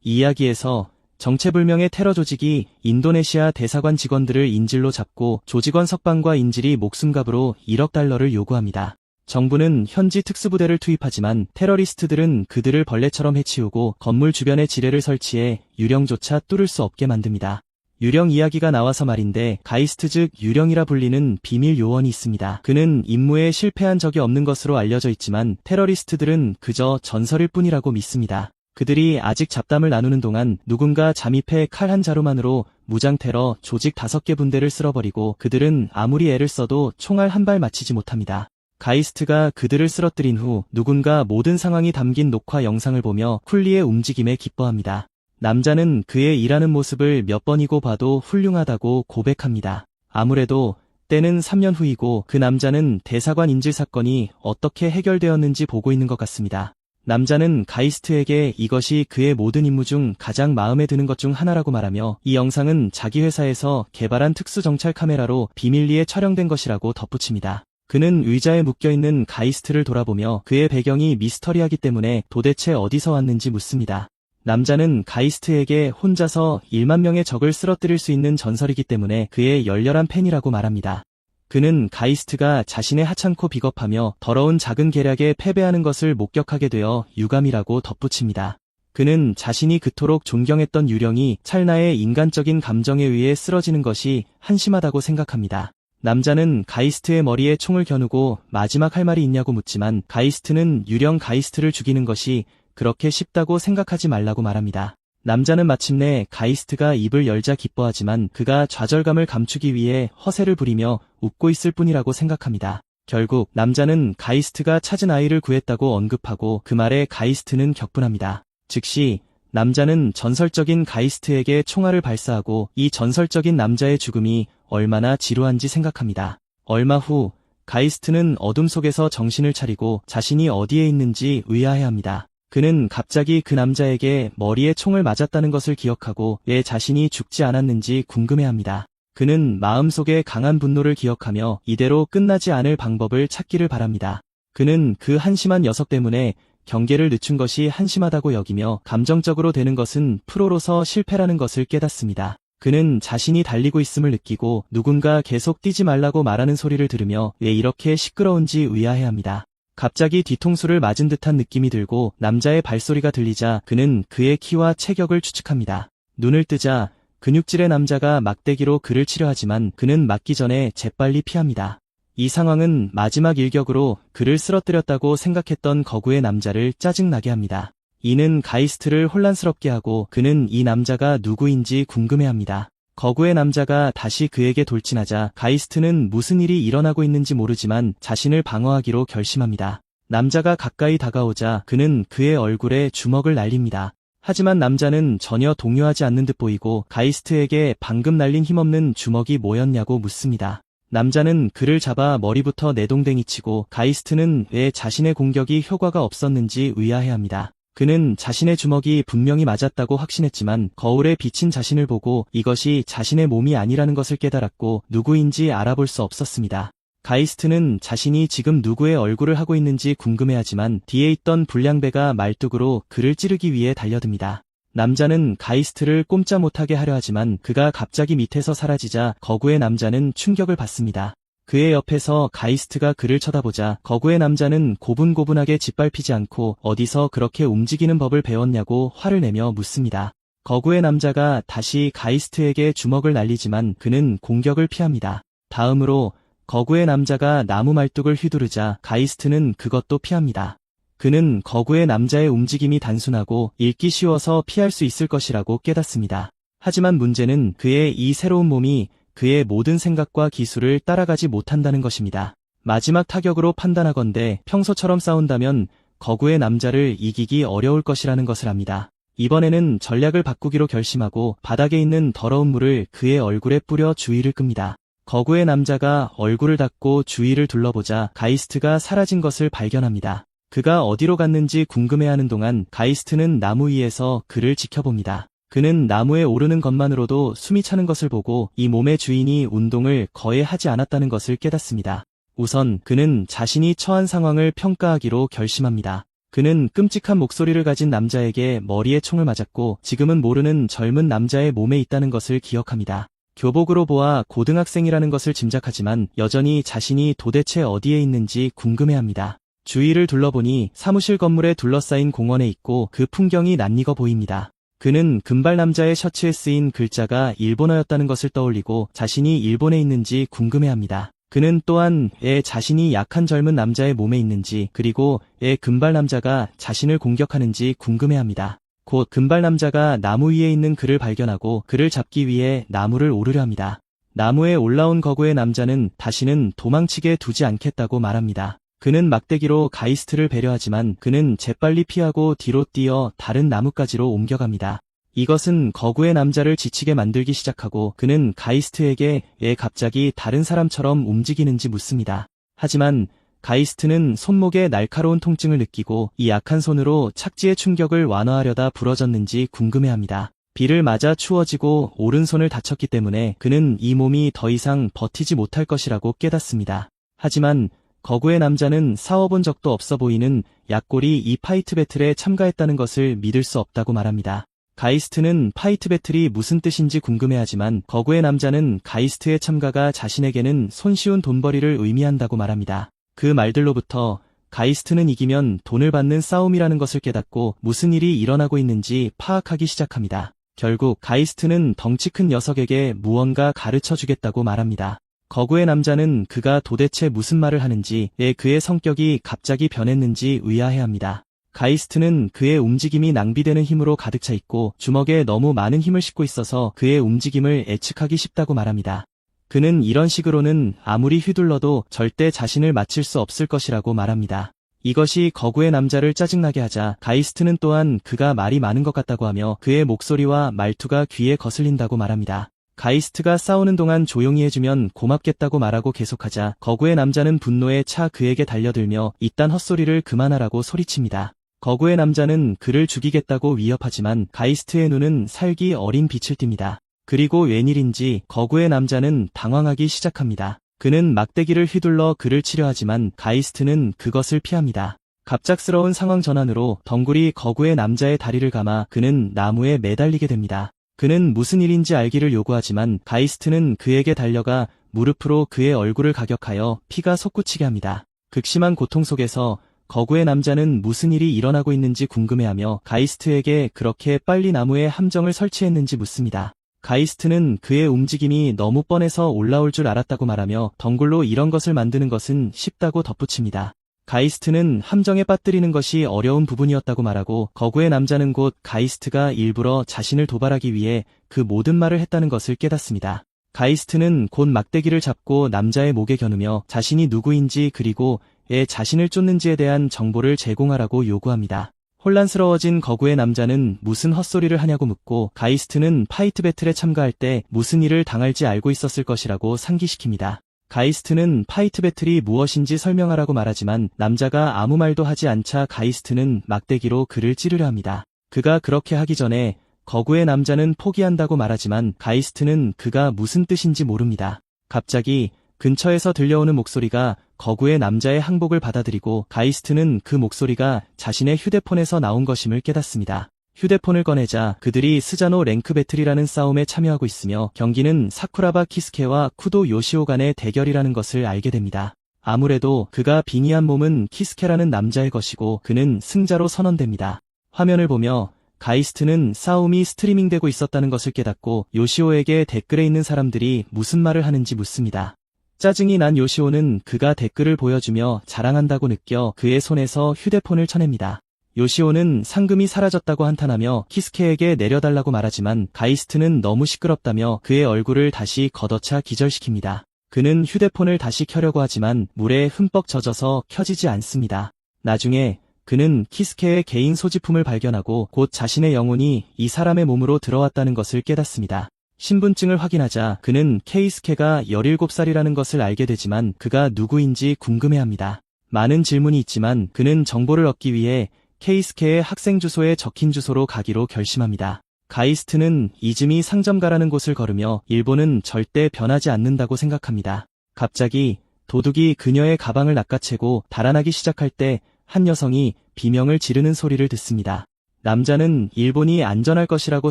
이 이야기에서 정체불명의 테러 조직이 인도네시아 대사관 직원들을 인질로 잡고 조직원 석방과 인질이 목숨값으로 1억 달러를 요구합니다. 정부는 현지 특수부대를 투입하지만 테러리스트들은 그들을 벌레처럼 해치우고 건물 주변에 지뢰를 설치해 유령조차 뚫을 수 없게 만듭니다. 유령 이야기가 나와서 말인데 가이스트 즉 유령이라 불리는 비밀 요원이 있습니다. 그는 임무에 실패한 적이 없는 것으로 알려져 있지만 테러리스트들은 그저 전설일 뿐이라고 믿습니다. 그들이 아직 잡담을 나누는 동안 누군가 잠입해 칼 한 자루만으로 무장 테러 조직 5개 분대를 쓸어버리고 그들은 아무리 애를 써도 총알 한 발 맞히지 못합니다. 가이스트가 그들을 쓰러뜨린 후 누군가 모든 상황이 담긴 녹화 영상을 보며 쿨리의 움직임에 기뻐합니다. 남자는 그의 일하는 모습을 몇 번이고 봐도 훌륭하다고 고백합니다. 아무래도 때는 3년 후이고 그 남자는 대사관 인질 사건이 어떻게 해결되었는지 보고 있는 것 같습니다. 남자는 가이스트에게 이것이 그의 모든 임무 중 가장 마음에 드는 것 중 하나라고 말하며 이 영상은 자기 회사에서 개발한 특수 정찰 카메라로 비밀리에 촬영된 것이라고 덧붙입니다. 그는 의자에 묶여있는 가이스트를 돌아보며 그의 배경이 미스터리하기 때문에 도대체 어디서 왔는지 묻습니다. 남자는 가이스트에게 혼자서 1만 명의 적을 쓰러뜨릴 수 있는 전설이기 때문에 그의 열렬한 팬이라고 말합니다. 그는 가이스트가 자신의 하찮고 비겁하며 더러운 작은 계략에 패배하는 것을 목격하게 되어 유감이라고 덧붙입니다. 그는 자신이 그토록 존경했던 유령이 찰나의 인간적인 감정에 의해 쓰러지는 것이 한심하다고 생각합니다. 남자는 가이스트의 머리에 총을 겨누고 마지막 할 말이 있냐고 묻지만 가이스트는 유령 가이스트를 죽이는 것이 그렇게 쉽다고 생각하지 말라고 말합니다. 남자는 마침내 가이스트가 입을 열자 기뻐하지만 그가 좌절감을 감추기 위해 허세를 부리며 웃고 있을 뿐이라고 생각합니다. 결국 남자는 가이스트가 찾은 아이를 구했다고 언급하고 그 말에 가이스트는 격분합니다. 즉시 남자는 전설적인 가이스트에게 총알을 발사하고 이 전설적인 남자의 죽음이 얼마나 지루한지 생각합니다. 얼마 후 가이스트는 어둠 속에서 정신을 차리고 자신이 어디에 있는지 의아해합니다. 그는 갑자기 그 남자에게 머리에 총을 맞았다는 것을 기억하고 왜 자신이 죽지 않았는지 궁금해합니다. 그는 마음속에 강한 분노를 기억하며 이대로 끝나지 않을 방법을 찾기를 바랍니다. 그는 그 한심한 녀석 때문에 경계를 늦춘 것이 한심하다고 여기며 감정적으로 되는 것은 프로로서 실패라는 것을 깨닫습니다. 그는 자신이 달리고 있음을 느끼고 누군가 계속 뛰지 말라고 말하는 소리를 들으며 왜 이렇게 시끄러운지 의아해합니다. 갑자기 뒤통수를 맞은 듯한 느낌이 들고 남자의 발소리가 들리자 그는 그의 키와 체격을 추측합니다. 눈을 뜨자 근육질의 남자가 막대기로 그를 치려하지만 그는 맞기 전에 재빨리 피합니다. 이 상황은 마지막 일격으로 그를 쓰러뜨렸다고 생각했던 거구의 남자를 짜증나게 합니다. 이는 가이스트를 혼란스럽게 하고 그는 이 남자가 누구인지 궁금해합니다. 거구의 남자가 다시 그에게 돌진하자 가이스트는 무슨 일이 일어나고 있는지 모르지만 자신을 방어하기로 결심합니다. 남자가 가까이 다가오자 그는 그의 얼굴에 주먹을 날립니다. 하지만 남자는 전혀 동요하지 않는 듯 보이고 가이스트에게 방금 날린 힘없는 주먹이 뭐였냐고 묻습니다. 남자는 그를 잡아 머리부터 내동댕이 치고 가이스트는 왜 자신의 공격이 효과가 없었는지 의아해합니다. 그는 자신의 주먹이 분명히 맞았다고 확신했지만 거울에 비친 자신을 보고 이것이 자신의 몸이 아니라는 것을 깨달았고 누구인지 알아볼 수 없었습니다. 가이스트는 자신이 지금 누구의 얼굴을 하고 있는지 궁금해하지만 뒤에 있던 불량배가 말뚝으로 그를 찌르기 위해 달려듭니다. 남자는 가이스트를 꼼짝 못하게 하려 하지만 그가 갑자기 밑에서 사라지자 거구의 남자는 충격을 받습니다. 그의 옆에서 가이스트가 그를 쳐다보자 거구의 남자는 고분고분하게 짓밟히지 않고 어디서 그렇게 움직이는 법을 배웠냐고 화를 내며 묻습니다. 거구의 남자가 다시 가이스트에게 주먹을 날리지만 그는 공격을 피합니다. 다음으로 거구의 남자가 나무 말뚝을 휘두르자 가이스트는 그것도 피합니다. 그는 거구의 남자의 움직임이 단순하고 읽기 쉬워서 피할 수 있을 것이라고 깨닫습니다. 하지만 문제는 그의 이 새로운 몸이 그의 모든 생각과 기술을 따라가지 못한다는 것입니다. 마지막 타격으로 판단하건대 평소처럼 싸운다면 거구의 남자를 이기기 어려울 것이라는 것을 압니다. 이번에는 전략을 바꾸기로 결심하고 바닥에 있는 더러운 물을 그의 얼굴에 뿌려 주의를 끕니다. 거구의 남자가 얼굴을 닦고 주위를 둘러보자 가이스트가 사라진 것을 발견합니다. 그가 어디로 갔는지 궁금해하는 동안 가이스트는 나무 위에서 그를 지켜봅니다. 그는 나무에 오르는 것만으로도 숨이 차는 것을 보고 이 몸의 주인이 운동을 거의 하지 않았다는 것을 깨닫습니다. 우선 그는 자신이 처한 상황을 평가하기로 결심합니다. 그는 끔찍한 목소리를 가진 남자에게 머리에 총을 맞았고 지금은 모르는 젊은 남자의 몸에 있다는 것을 기억합니다. 교복으로 보아 고등학생이라는 것을 짐작하지만 여전히 자신이 도대체 어디에 있는지 궁금해합니다. 주위를 둘러보니 사무실 건물에 둘러싸인 공원에 있고 그 풍경이 낯익어 보입니다. 그는 금발 남자의 셔츠에 쓰인 글자가 일본어였다는 것을 떠올리고 자신이 일본에 있는지 궁금해합니다. 그는 또한 자신이 약한 젊은 남자의 몸에 있는지 그리고 금발 남자가 자신을 공격하는지 궁금해합니다. 곧 금발 남자가 나무 위에 있는 그를 발견하고 그를 잡기 위해 나무를 오르려 합니다. 나무에 올라온 거구의 남자는 다시는 도망치게 두지 않겠다고 말합니다. 그는 막대기로 가이스트를 배려하지만 그는 재빨리 피하고 뒤로 뛰어 다른 나뭇가지로 옮겨갑니다. 이것은 거구의 남자를 지치게 만들기 시작하고 그는 가이스트에게 왜 갑자기 다른 사람처럼 움직이는지 묻습니다. 하지만 가이스트는 손목에 날카로운 통증을 느끼고 이 약한 손으로 착지의 충격을 완화하려다 부러졌는지 궁금해합니다. 비를 맞아 추워지고 오른손을 다쳤기 때문에 그는 이 몸이 더 이상 버티지 못할 것이라고 깨닫습니다. 하지만 거구의 남자는 싸워본 적도 없어 보이는 약골이 이 파이트 배틀에 참가했다는 것을 믿을 수 없다고 말합니다. 가이스트는 파이트 배틀이 무슨 뜻인지 궁금해하지만 거구의 남자는 가이스트의 참가가 자신에게는 손쉬운 돈벌이를 의미한다고 말합니다. 그 말들로부터 가이스트는 이기면 돈을 받는 싸움이라는 것을 깨닫고 무슨 일이 일어나고 있는지 파악하기 시작합니다. 결국 가이스트는 덩치 큰 녀석에게 무언가 가르쳐주겠다고 말합니다. 거구의 남자는 그가 도대체 무슨 말을 하는지, 왜 그의 성격이 갑자기 변했는지 의아해합니다. 가이스트는 그의 움직임이 낭비되는 힘으로 가득 차 있고 주먹에 너무 많은 힘을 싣고 있어서 그의 움직임을 예측하기 쉽다고 말합니다. 그는 이런 식으로는 아무리 휘둘러도 절대 자신을 맞힐 수 없을 것이라고 말합니다. 이것이 거구의 남자를 짜증나게 하자 가이스트는 또한 그가 말이 많은 것 같다고 하며 그의 목소리와 말투가 귀에 거슬린다고 말합니다. 가이스트가 싸우는 동안 조용히 해주면 고맙겠다고 말하고 계속하자 거구의 남자는 분노에 차 그에게 달려들며 이딴 헛소리를 그만하라고 소리칩니다. 거구의 남자는 그를 죽이겠다고 위협하지만 가이스트의 눈은 살기 어린 빛을 띱니다. 그리고 웬일인지 거구의 남자는 당황하기 시작합니다. 그는 막대기를 휘둘러 그를 치려 하지만 가이스트는 그것을 피합니다. 갑작스러운 상황 전환으로 덩굴이 거구의 남자의 다리를 감아 그는 나무에 매달리게 됩니다. 그는 무슨 일인지 알기를 요구하지만 가이스트는 그에게 달려가 무릎으로 그의 얼굴을 가격하여 피가 솟구치게 합니다. 극심한 고통 속에서 거구의 남자는 무슨 일이 일어나고 있는지 궁금해하며 가이스트에게 그렇게 빨리 나무에 함정을 설치했는지 묻습니다. 가이스트는 그의 움직임이 너무 뻔해서 올라올 줄 알았다고 말하며 덩굴로 이런 것을 만드는 것은 쉽다고 덧붙입니다. 가이스트는 함정에 빠뜨리는 것이 어려운 부분이었다고 말하고 거구의 남자는 곧 가이스트가 일부러 자신을 도발하기 위해 그 모든 말을 했다는 것을 깨닫습니다. 가이스트는 곧 막대기를 잡고 남자의 목에 겨누며 자신이 누구인지 그리고 왜 자신을 쫓는지에 대한 정보를 제공하라고 요구합니다. 혼란스러워진 거구의 남자는 무슨 헛소리를 하냐고 묻고 가이스트는 파이트 배틀에 참가할 때 무슨 일을 당할지 알고 있었을 것이라고 상기시킵니다. 가이스트는 파이트 배틀이 무엇인지 설명하라고 말하지만 남자가 아무 말도 하지 않자 가이스트는 막대기로 그를 찌르려 합니다. 그가 그렇게 하기 전에 거구의 남자는 포기한다고 말하지만 가이스트는 그가 무슨 뜻인지 모릅니다. 갑자기 근처에서 들려오는 목소리가 거구의 남자의 항복을 받아들이고 가이스트는 그 목소리가 자신의 휴대폰에서 나온 것임을 깨닫습니다. 휴대폰을 꺼내자 그들이 스자노 랭크 배틀이라는 싸움에 참여하고 있으며 경기는 사쿠라바 키스케와 쿠도 요시오 간의 대결이라는 것을 알게 됩니다. 아무래도 그가 빙의한 몸은 키스케라는 남자의 것이고 그는 승자로 선언됩니다. 화면을 보며 가이스트는 싸움이 스트리밍되고 있었다는 것을 깨닫고 요시오에게 댓글에 있는 사람들이 무슨 말을 하는지 묻습니다. 짜증이 난 요시오는 그가 댓글을 보여주며 자랑한다고 느껴 그의 손에서 휴대폰을 쳐냅니다. 요시오는 상금이 사라졌다고 한탄하며 키스케에게 내려달라고 말하지만 가이스트는 너무 시끄럽다며 그의 얼굴을 다시 걷어차 기절시킵니다. 그는 휴대폰을 다시 켜려고 하지만 물에 흠뻑 젖어서 켜지지 않습니다. 나중에 그는 키스케의 개인 소지품을 발견하고 곧 자신의 영혼이 이 사람의 몸으로 들어왔다는 것을 깨닫습니다. 신분증을 확인하자 그는 케이스케가 17살이라는 것을 알게 되지만 그가 누구인지 궁금해합니다. 많은 질문이 있지만 그는 정보를 얻기 위해 케이스케의 학생 주소에 적힌 주소로 가기로 결심합니다. 가이스트는 이즈미 상점 가라는 곳을 걸으며 일본은 절대 변하지 않는다고 생각합니다. 갑자기 도둑이 그녀의 가방을 낚아채고 달아나기 시작할 때 한 여성이 비명을 지르는 소리를 듣습니다. 남자는 일본이 안전할 것이라고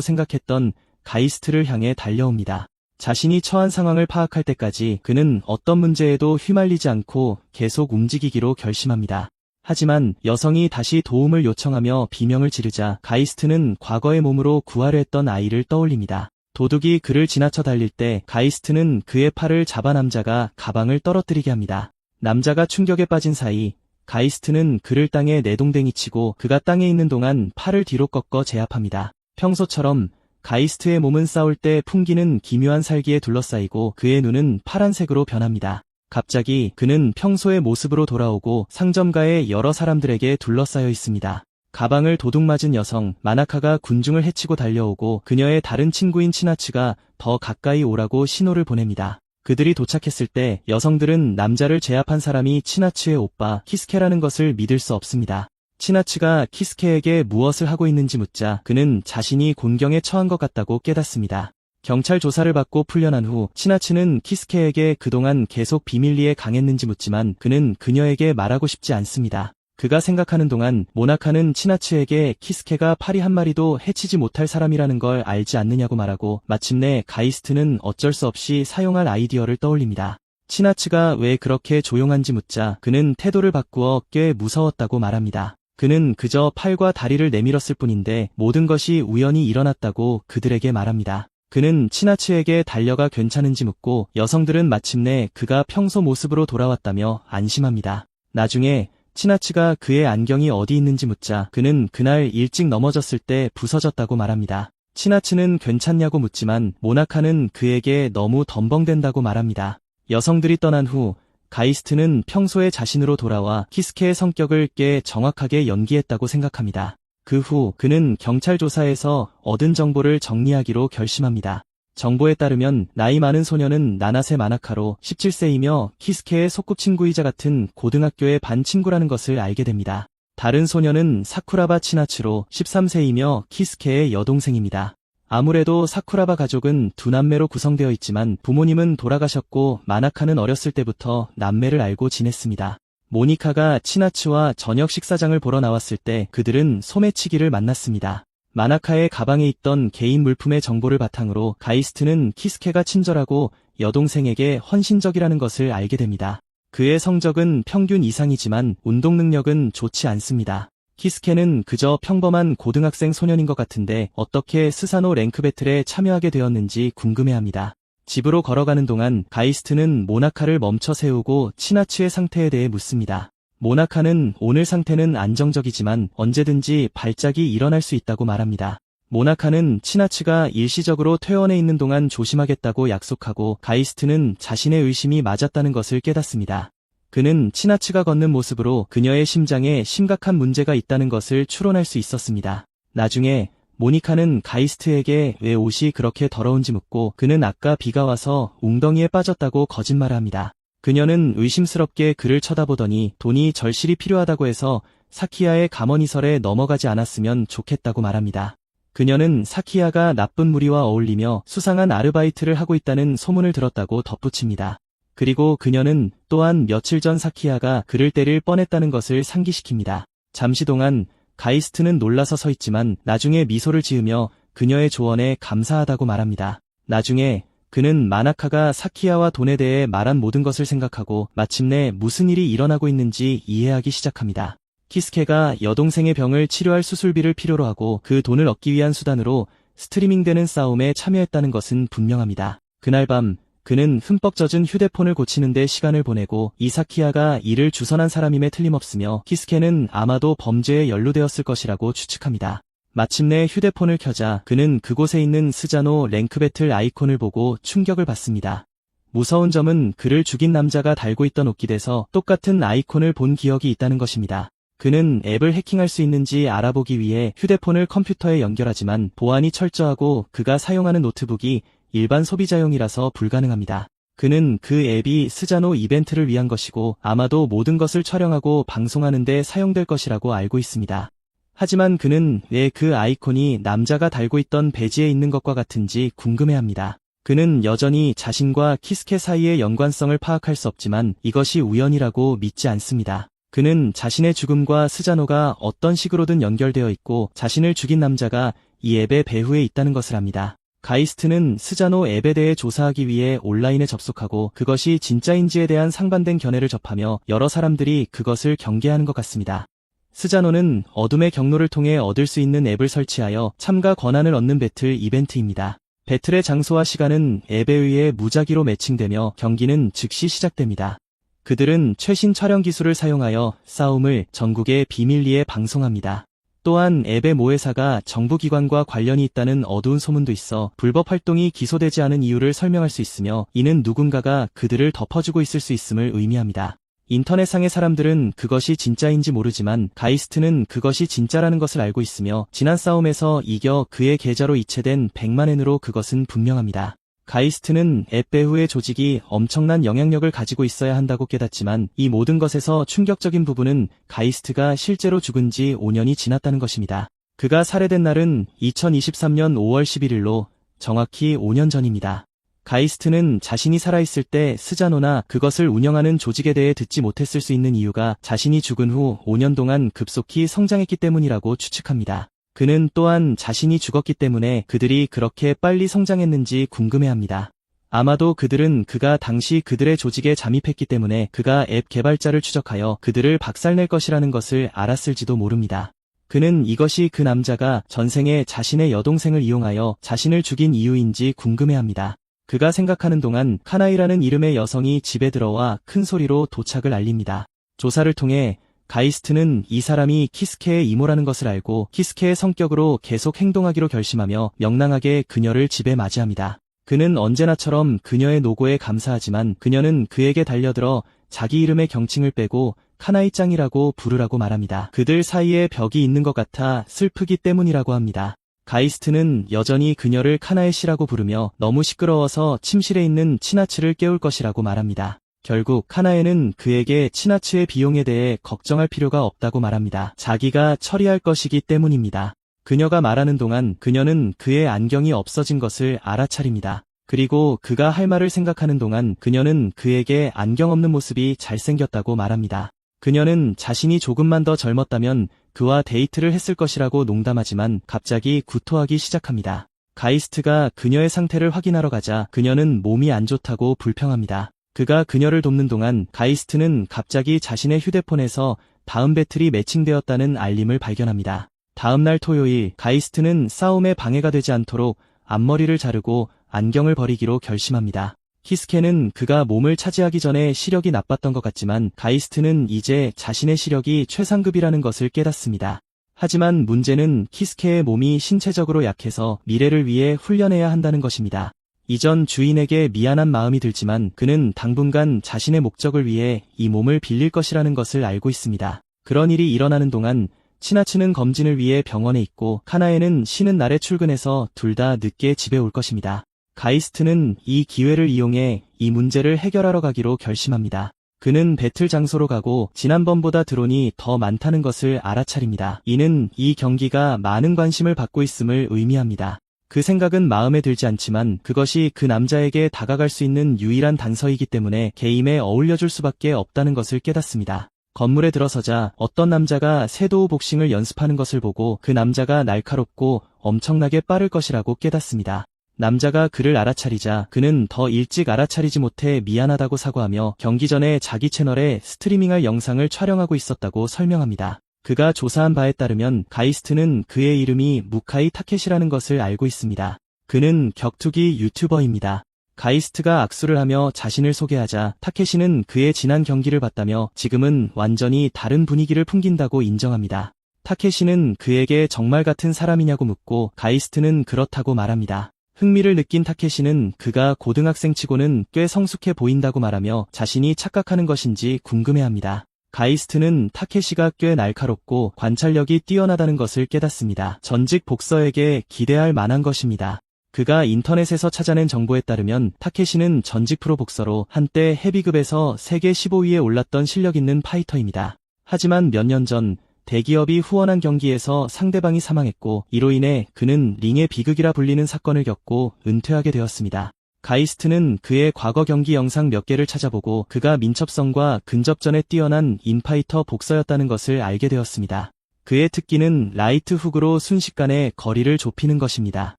생각했던 가이스트를 향해 달려옵니다. 자신이 처한 상황을 파악할 때까지 그는 어떤 문제에도 휘말리지 않고 계속 움직이기로 결심합니다. 하지만 여성이 다시 도움을 요청하며 비명을 지르자 가이스트는 과거의 몸으로 구하려 했던 아이를 떠올립니다. 도둑이 그를 지나쳐 달릴 때 가이스트는 그의 팔을 잡아 남자가 가방을 떨어뜨리게 합니다. 남자가 충격에 빠진 사이 가이스트는 그를 땅에 내동댕이 치고 그가 땅에 있는 동안 팔을 뒤로 꺾어 제압합니다. 평소처럼 가이스트의 몸은 싸울 때 풍기는 기묘한 살기에 둘러싸이고 그의 눈은 파란색으로 변합니다. 갑자기 그는 평소의 모습으로 돌아오고 상점가의 여러 사람들에게 둘러싸여 있습니다. 가방을 도둑 맞은 여성 마나카가 군중을 해치고 달려오고 그녀의 다른 친구인 치나츠가 더 가까이 오라고 신호를 보냅니다. 그들이 도착했을 때 여성들은 남자를 제압한 사람이 치나츠의 오빠 키스케라는 것을 믿을 수 없습니다. 치나츠가 키스케에게 무엇을 하고 있는지 묻자 그는 자신이 곤경에 처한 것 같다고 깨닫습니다. 경찰 조사를 받고 풀려난 후 치나츠는 키스케에게 그동안 계속 비밀리에 강했는지 묻지만 그는 그녀에게 말하고 싶지 않습니다. 그가 생각하는 동안 모나카는 치나츠에게 키스케가 파리 한 마리도 해치지 못할 사람이라는 걸 알지 않느냐고 말하고 마침내 가이스트는 어쩔 수 없이 사용할 아이디어를 떠올립니다. 치나츠가 왜 그렇게 조용한지 묻자 그는 태도를 바꾸어 꽤 무서웠다고 말합니다. 그는 그저 팔과 다리를 내밀었을 뿐인데 모든 것이 우연히 일어났다고 그들에게 말합니다. 그는 치나츠에게 달려가 괜찮은지 묻고 여성들은 마침내 그가 평소 모습으로 돌아왔다며 안심합니다. 나중에 치나츠가 그의 안경이 어디 있는지 묻자 그는 그날 일찍 넘어졌을 때 부서졌다고 말합니다. 치나츠는 괜찮냐고 묻지만 모나카는 그에게 너무 덤벙댄다고 말합니다. 여성들이 떠난 후 가이스트는 평소의 자신으로 돌아와 키스케의 성격을 꽤 정확하게 연기했다고 생각합니다. 그 후 그는 경찰 조사에서 얻은 정보를 정리하기로 결심합니다. 정보에 따르면 나이 많은 소녀는 나나세 마나카로 17세이며 키스케의 소꿉친구이자 같은 고등학교의 반 친구라는 것을 알게 됩니다. 다른 소녀는 사쿠라바 치나츠로 13세이며 키스케의 여동생입니다. 아무래도 사쿠라바 가족은 두 남매로 구성되어 있지만 부모님은 돌아가셨고 마나카는 어렸을 때부터 남매를 알고 지냈습니다. 모니카가 치나츠와 저녁 식사장을 보러 나왔을 때 그들은 소매치기를 만났습니다. 마나카의 가방에 있던 개인 물품의 정보를 바탕으로 가이스트는 키스케가 친절하고 여동생에게 헌신적이라는 것을 알게 됩니다. 그의 성적은 평균 이상이지만 운동 능력은 좋지 않습니다. 키스케는 그저 평범한 고등학생 소년인 것 같은데 어떻게 스사노 랭크 배틀에 참여하게 되었는지 궁금해합니다. 집으로 걸어가는 동안 가이스트는 모나카를 멈춰 세우고 치나츠의 상태에 대해 묻습니다. 모나카는 오늘 상태는 안정적이지만 언제든지 발작이 일어날 수 있다고 말합니다. 모나카는 치나츠가 일시적으로 퇴원해 있는 동안 조심하겠다고 약속하고 가이스트는 자신의 의심이 맞았다는 것을 깨닫습니다. 그는 치나츠가 걷는 모습으로 그녀의 심장에 심각한 문제가 있다는 것을 추론할 수 있었습니다. 나중에 모니카는 가이스트에게 왜 옷이 그렇게 더러운지 묻고 그는 아까 비가 와서 웅덩이에 빠졌다고 거짓말을 합니다. 그녀는 의심스럽게 그를 쳐다보더니 돈이 절실히 필요하다고 해서 사키야의 감언이설에 넘어가지 않았으면 좋겠다고 말합니다. 그녀는 사키야가 나쁜 무리와 어울리며 수상한 아르바이트를 하고 있다는 소문을 들었다고 덧붙입니다. 그리고 그녀는 또한 며칠 전 사키야가 그를 때릴 뻔했다는 것을 상기시킵니다. 잠시 동안 가이스트는 놀라서 서 있지만 나중에 미소를 지으며 그녀의 조언에 감사하다고 말합니다. 나중에 그는 마나카가 사키야와 돈에 대해 말한 모든 것을 생각하고 마침내 무슨 일이 일어나고 있는지 이해하기 시작합니다. 키스케가 여동생의 병을 치료할 수술비를 필요로 하고 그 돈을 얻기 위한 수단으로 스트리밍되는 싸움에 참여했다는 것은 분명합니다. 그날 밤 그는 흠뻑 젖은 휴대폰을 고치는 데 시간을 보내고 이사키야가 이를 주선한 사람임에 틀림없으며 키스케는 아마도 범죄에 연루되었을 것이라고 추측합니다. 마침내 휴대폰을 켜자 그는 그곳에 있는 스자노 랭크 배틀 아이콘을 보고 충격을 받습니다. 무서운 점은 그를 죽인 남자가 달고 있던 옷깃에서 똑같은 아이콘을 본 기억이 있다는 것입니다. 그는 앱을 해킹할 수 있는지 알아보기 위해 휴대폰을 컴퓨터에 연결하지만 보안이 철저하고 그가 사용하는 노트북이 일반 소비자용이라서 불가능합니다. 그는 그 앱이 스자노 이벤트를 위한 것이고 아마도 모든 것을 촬영하고 방송하는 데 사용될 것이라고 알고 있습니다. 하지만 그는 왜 그 아이콘이 남자가 달고 있던 배지에 있는 것과 같은지 궁금해합니다. 그는 여전히 자신과 키스케 사이의 연관성을 파악할 수 없지만 이것이 우연이라고 믿지 않습니다. 그는 자신의 죽음과 스자노가 어떤 식으로든 연결되어 있고 자신을 죽인 남자가 이 앱의 배후에 있다는 것을 압니다. 가이스트는 스자노 앱에 대해 조사하기 위해 온라인에 접속하고 그것이 진짜인지에 대한 상반된 견해를 접하며 여러 사람들이 그것을 경계하는 것 같습니다. 스자노는 어둠의 경로를 통해 얻을 수 있는 앱을 설치하여 참가 권한을 얻는 배틀 이벤트입니다. 배틀의 장소와 시간은 앱에 의해 무작위로 매칭되며 경기는 즉시 시작됩니다. 그들은 최신 촬영 기술을 사용하여 싸움을 전국의 비밀리에 방송합니다. 또한 앱의 모회사가 정부기관과 관련이 있다는 어두운 소문도 있어 불법 활동이 기소되지 않은 이유를 설명할 수 있으며 이는 누군가가 그들을 덮어주고 있을 수 있음을 의미합니다. 인터넷상의 사람들은 그것이 진짜인지 모르지만 가이스트는 그것이 진짜라는 것을 알고 있으며 지난 싸움에서 이겨 그의 계좌로 이체된 100만엔으로 그것은 분명합니다. 가이스트는 앱 배후의 조직이 엄청난 영향력을 가지고 있어야 한다고 깨닫지만 이 모든 것에서 충격적인 부분은 가이스트가 실제로 죽은 지 5년이 지났다는 것입니다. 그가 살해된 날은 2023년 5월 11일로 정확히 5년 전입니다. 가이스트는 자신이 살아있을 때 스자노나 그것을 운영하는 조직에 대해 듣지 못했을 수 있는 이유가 자신이 죽은 후 5년 동안 급속히 성장했기 때문이라고 추측합니다. 그는 또한 자신이 죽었기 때문에 그들이 그렇게 빨리 성장했는지 궁금해합니다. 아마도 그들은 그가 당시 그들의 조직에 잠입했기 때문에 그가 앱 개발자를 추적하여 그들을 박살낼 것이라는 것을 알았을지도 모릅니다. 그는 이것이 그 남자가 전생에 자신의 여동생을 이용하여 자신을 죽인 이유인지 궁금해합니다. 그가 생각하는 동안 카나이라는 이름의 여성이 집에 들어와 큰 소리로 도착을 알립니다. 조사를 통해 가이스트는 이 사람이 키스케의 이모라는 것을 알고 키스케의 성격으로 계속 행동하기로 결심하며 명랑하게 그녀를 집에 맞이합니다. 그는 언제나처럼 그녀의 노고에 감사하지만 그녀는 그에게 달려들어 자기 이름의 경칭을 빼고 카나이짱이라고 부르라고 말합니다. 그들 사이에 벽이 있는 것 같아 슬프기 때문이라고 합니다. 가이스트는 여전히 그녀를 카나에 씨라고 부르며 너무 시끄러워서 침실에 있는 치나츠를 깨울 것이라고 말합니다. 결국 카나에는 그에게 치나츠의 비용에 대해 걱정할 필요가 없다고 말합니다. 자기가 처리할 것이기 때문입니다. 그녀가 말하는 동안 그녀는 그의 안경이 없어진 것을 알아차립니다. 그리고 그가 할 말을 생각하는 동안 그녀는 그에게 안경 없는 모습이 잘생겼다고 말합니다. 그녀는 자신이 조금만 더 젊었다면 그와 데이트를 했을 것이라고 농담하지만 갑자기 구토하기 시작합니다. 가이스트가 그녀의 상태를 확인하러 가자 그녀는 몸이 안 좋다고 불평합니다. 그가 그녀를 돕는 동안 가이스트는 갑자기 자신의 휴대폰에서 다음 배틀이 매칭되었다는 알림을 발견합니다. 다음 날 토요일 가이스트는 싸움에 방해가 되지 않도록 앞머리를 자르고 안경을 버리기로 결심합니다. 키스케는 그가 몸을 차지하기 전에 시력이 나빴던 것 같지만 가이스트는 이제 자신의 시력이 최상급이라는 것을 깨닫습니다. 하지만 문제는 키스케의 몸이 신체적으로 약해서 미래를 위해 훈련해야 한다는 것입니다. 이전 주인에게 미안한 마음이 들지만 그는 당분간 자신의 목적을 위해 이 몸을 빌릴 것이라는 것을 알고 있습니다. 그런 일이 일어나는 동안 치나츠는 검진을 위해 병원에 있고 카나에는 쉬는 날에 출근해서 둘 다 늦게 집에 올 것입니다. 가이스트는 이 기회를 이용해 이 문제를 해결하러 가기로 결심합니다. 그는 배틀 장소로 가고 지난번보다 드론이 더 많다는 것을 알아차립니다. 이는 이 경기가 많은 관심을 받고 있음을 의미합니다. 그 생각은 마음에 들지 않지만 그것이 그 남자에게 다가갈 수 있는 유일한 단서이기 때문에 게임에 어울려줄 수밖에 없다는 것을 깨닫습니다. 건물에 들어서자 어떤 남자가 섀도우 복싱을 연습하는 것을 보고 그 남자가 날카롭고 엄청나게 빠를 것이라고 깨닫습니다. 남자가 그를 알아차리자 그는 더 일찍 알아차리지 못해 미안하다고 사과하며 경기 전에 자기 채널에 스트리밍할 영상을 촬영하고 있었다고 설명합니다. 그가 조사한 바에 따르면 가이스트는 그의 이름이 무카이 타케시라는 것을 알고 있습니다. 그는 격투기 유튜버입니다. 가이스트가 악수를 하며 자신을 소개하자 타케시는 그의 지난 경기를 봤다며 지금은 완전히 다른 분위기를 풍긴다고 인정합니다. 타케시는 그에게 정말 같은 사람이냐고 묻고 가이스트는 그렇다고 말합니다. 흥미를 느낀 타케시는 그가 고등학생치고는 꽤 성숙해 보인다고 말하며 자신이 착각하는 것인지 궁금해합니다. 가이스트는 타케시가 꽤 날카롭고 관찰력이 뛰어나다는 것을 깨닫습니다. 전직 복서에게 기대할 만한 것입니다. 그가 인터넷에서 찾아낸 정보에 따르면 타케시는 전직 프로 복서로 한때 헤비급에서 세계 15위에 올랐던 실력 있는 파이터입니다. 하지만 몇 년 전 대기업이 후원한 경기에서 상대방이 사망했고 이로 인해 그는 링의 비극이라 불리는 사건을 겪고 은퇴하게 되었습니다. 가이스트는 그의 과거 경기 영상 몇 개를 찾아보고 그가 민첩성과 근접전에 뛰어난 인파이터 복서였다는 것을 알게 되었습니다. 그의 특기는 라이트 훅으로 순식간에 거리를 좁히는 것입니다.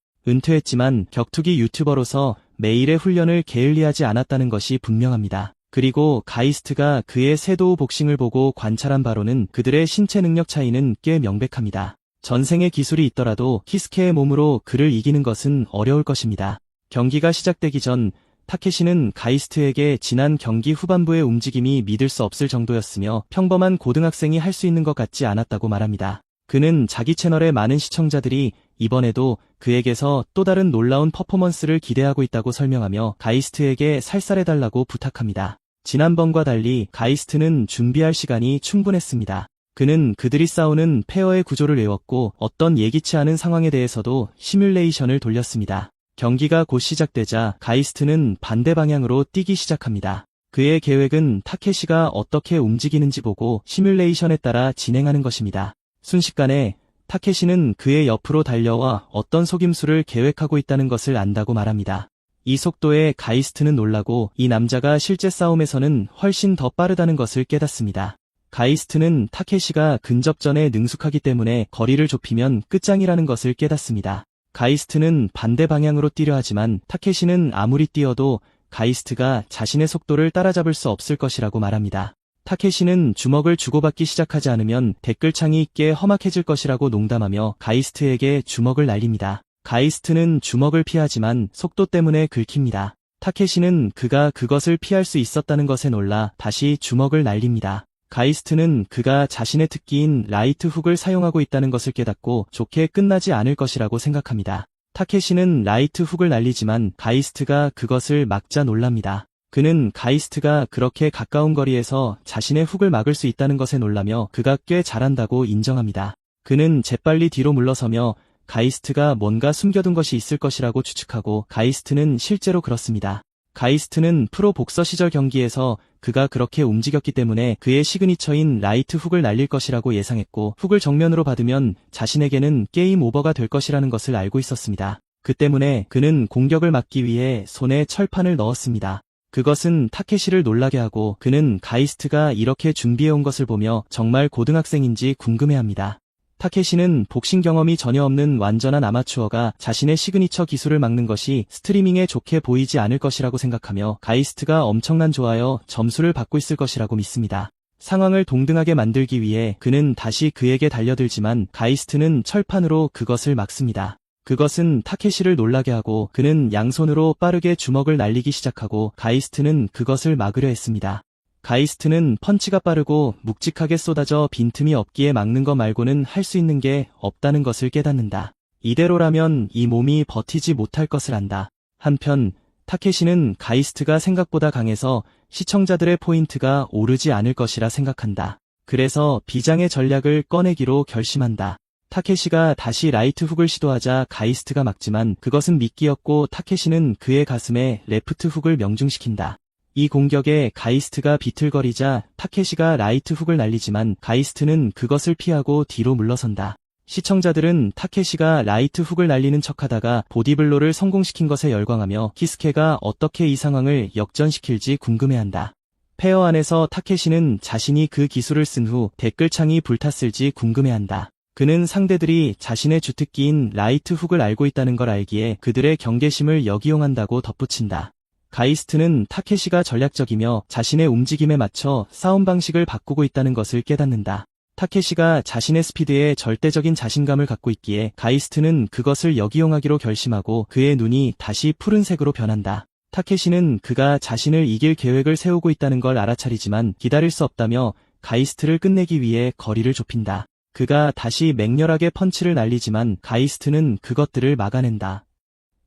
은퇴했지만 격투기 유튜버로서 매일의 훈련을 게을리하지 않았다는 것이 분명합니다. 그리고 가이스트가 그의 세도우 복싱을 보고 관찰한 바로는 그들의 신체 능력 차이는 꽤 명백합니다. 전생의 기술이 있더라도 키스케의 몸으로 그를 이기는 것은 어려울 것입니다. 경기가 시작되기 전 타케시는 가이스트에게 지난 경기 후반부의 움직임이 믿을 수 없을 정도였으며 평범한 고등학생이 할 수 있는 것 같지 않았다고 말합니다. 그는 자기 채널의 많은 시청자들이 이번에도 그에게서 또 다른 놀라운 퍼포먼스를 기대하고 있다고 설명하며 가이스트에게 살살해달라고 부탁합니다. 지난번과 달리 가이스트는 준비할 시간이 충분했습니다. 그는 그들이 싸우는 페어의 구조를 외웠고 어떤 예기치 않은 상황에 대해서도 시뮬레이션을 돌렸습니다. 경기가 곧 시작되자 가이스트는 반대 방향으로 뛰기 시작합니다. 그의 계획은 타케시가 어떻게 움직이는지 보고 시뮬레이션에 따라 진행하는 것입니다. 순식간에 타케시는 그의 옆으로 달려와 어떤 속임수를 계획하고 있다는 것을 안다고 말합니다. 이 속도에 가이스트는 놀라고 이 남자가 실제 싸움에서는 훨씬 더 빠르다는 것을 깨닫습니다. 가이스트는 타케시가 근접전에 능숙하기 때문에 거리를 좁히면 끝장이라는 것을 깨닫습니다. 가이스트는 반대 방향으로 뛰려 하지만 타케시는 아무리 뛰어도 가이스트가 자신의 속도를 따라잡을 수 없을 것이라고 말합니다. 타케시는 주먹을 주고받기 시작하지 않으면 댓글창이 꽤 험악해질 것이라고 농담하며 가이스트에게 주먹을 날립니다. 가이스트는 주먹을 피하지만 속도 때문에 긁힙니다. 타케시는 그가 그것을 피할 수 있었다는 것에 놀라 다시 주먹을 날립니다. 가이스트는 그가 자신의 특기인 라이트 훅을 사용하고 있다는 것을 깨닫고 좋게 끝나지 않을 것이라고 생각합니다. 타케시는 라이트 훅을 날리지만 가이스트가 그것을 막자 놀랍니다. 그는 가이스트가 그렇게 가까운 거리에서 자신의 훅을 막을 수 있다는 것에 놀라며 그가 꽤 잘한다고 인정합니다. 그는 재빨리 뒤로 물러서며 가이스트가 뭔가 숨겨둔 것이 있을 것이라고 추측하고 가이스트는 실제로 그렇습니다. 가이스트는 프로 복서 시절 경기에서 그가 그렇게 움직였기 때문에 그의 시그니처인 라이트 훅을 날릴 것이라고 예상했고 훅을 정면으로 받으면 자신에게는 게임 오버가 될 것이라는 것을 알고 있었습니다. 그 때문에 그는 공격을 막기 위해 손에 철판을 넣었습니다. 그것은 타케시를 놀라게 하고 그는 가이스트가 이렇게 준비해온 것을 보며 정말 고등학생인지 궁금해합니다. 타케시는 복싱 경험이 전혀 없는 완전한 아마추어가 자신의 시그니처 기술을 막는 것이 스트리밍에 좋게 보이지 않을 것이라고 생각하며 가이스트가 엄청난 좋아요 점수를 받고 있을 것이라고 믿습니다. 상황을 동등하게 만들기 위해 그는 다시 그에게 달려들지만 가이스트는 철판으로 그것을 막습니다. 그것은 타케시를 놀라게 하고 그는 양손으로 빠르게 주먹을 날리기 시작하고 가이스트는 그것을 막으려 했습니다. 가이스트는 펀치가 빠르고 묵직하게 쏟아져 빈틈이 없기에 막는 것 말고는 할 수 있는 게 없다는 것을 깨닫는다. 이대로라면 이 몸이 버티지 못할 것을 안다. 한편 타케시는 가이스트가 생각보다 강해서 시청자들의 포인트가 오르지 않을 것이라 생각한다. 그래서 비장의 전략을 꺼내기로 결심한다. 타케시가 다시 라이트 훅을 시도하자 가이스트가 막지만 그것은 미끼였고 타케시는 그의 가슴에 레프트 훅을 명중시킨다. 이 공격에 가이스트가 비틀거리자 타케시가 라이트 훅을 날리지만 가이스트는 그것을 피하고 뒤로 물러선다. 시청자들은 타케시가 라이트 훅을 날리는 척하다가 보디블로를 성공시킨 것에 열광하며 키스케가 어떻게 이 상황을 역전시킬지 궁금해한다. 페어 안에서 타케시는 자신이 그 기술을 쓴 후 댓글창이 불탔을지 궁금해한다. 그는 상대들이 자신의 주특기인 라이트 훅을 알고 있다는 걸 알기에 그들의 경계심을 역이용한다고 덧붙인다. 가이스트는 타케시가 전략적이며 자신의 움직임에 맞춰 싸움 방식을 바꾸고 있다는 것을 깨닫는다. 타케시가 자신의 스피드에 절대적인 자신감을 갖고 있기에 가이스트는 그것을 역이용하기로 결심하고 그의 눈이 다시 푸른색으로 변한다. 타케시는 그가 자신을 이길 계획을 세우고 있다는 걸 알아차리지만 기다릴 수 없다며 가이스트를 끝내기 위해 거리를 좁힌다. 그가 다시 맹렬하게 펀치를 날리지만 가이스트는 그것들을 막아낸다.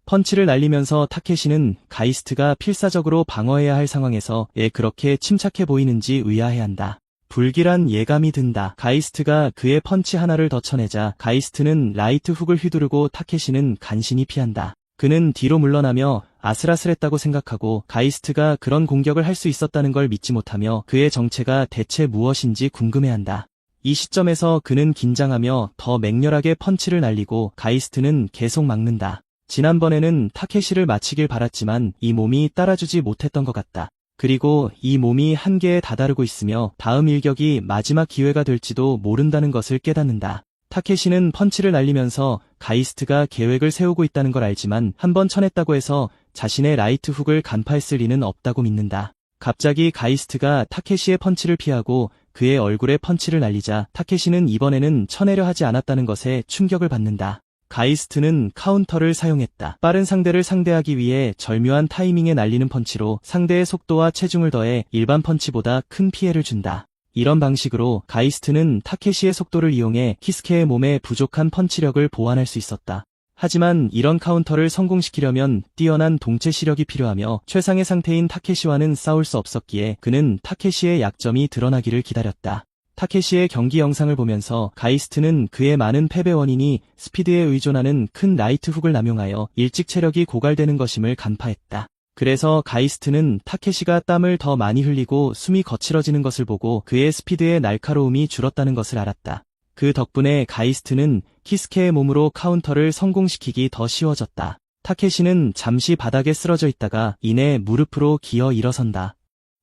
펀치를 날리면서 타케시는 가이스트가 필사적으로 방어해야 할 상황에서 왜 그렇게 침착해 보이는지 의아해한다. 불길한 예감이 든다. 가이스트가 그의 펀치 하나를 더 쳐내자 가이스트는 라이트 훅을 휘두르고 타케시는 간신히 피한다. 그는 뒤로 물러나며 아슬아슬했다고 생각하고 가이스트가 그런 공격을 할 수 있었다는 걸 믿지 못하며 그의 정체가 대체 무엇인지 궁금해한다. 이 시점에서 그는 긴장하며 더 맹렬하게 펀치를 날리고 가이스트는 계속 막는다. 지난번에는 타케시를 마치길 바랐지만 이 몸이 따라주지 못했던 것 같다. 그리고 이 몸이 한계에 다다르고 있으며 다음 일격이 마지막 기회가 될지도 모른다는 것을 깨닫는다. 타케시는 펀치를 날리면서 가이스트가 계획을 세우고 있다는 걸 알지만 한번 쳐냈다고 해서 자신의 라이트 훅을 간파했을 리는 없다고 믿는다. 갑자기 가이스트가 타케시의 펀치를 피하고 그의 얼굴에 펀치를 날리자 타케시는 이번에는 쳐내려 하지 않았다는 것에 충격을 받는다. 가이스트는 카운터를 사용했다. 빠른 상대를 상대하기 위해 절묘한 타이밍에 날리는 펀치로 상대의 속도와 체중을 더해 일반 펀치보다 큰 피해를 준다. 이런 방식으로 가이스트는 타케시의 속도를 이용해 키스케의 몸에 부족한 펀치력을 보완할 수 있었다. 하지만 이런 카운터를 성공시키려면 뛰어난 동체 시력이 필요하며 최상의 상태인 타케시와는 싸울 수 없었기에 그는 타케시의 약점이 드러나기를 기다렸다. 타케시의 경기 영상을 보면서 가이스트는 그의 많은 패배 원인이 스피드에 의존하는 큰 라이트 훅을 남용하여 일찍 체력이 고갈되는 것임을 간파했다. 그래서 가이스트는 타케시가 땀을 더 많이 흘리고 숨이 거칠어지는 것을 보고 그의 스피드의 날카로움이 줄었다는 것을 알았다. 그 덕분에 가이스트는 키스케의 몸으로 카운터를 성공시키기 더 쉬워졌다. 타케시는 잠시 바닥에 쓰러져 있다가 이내 무릎으로 기어 일어선다.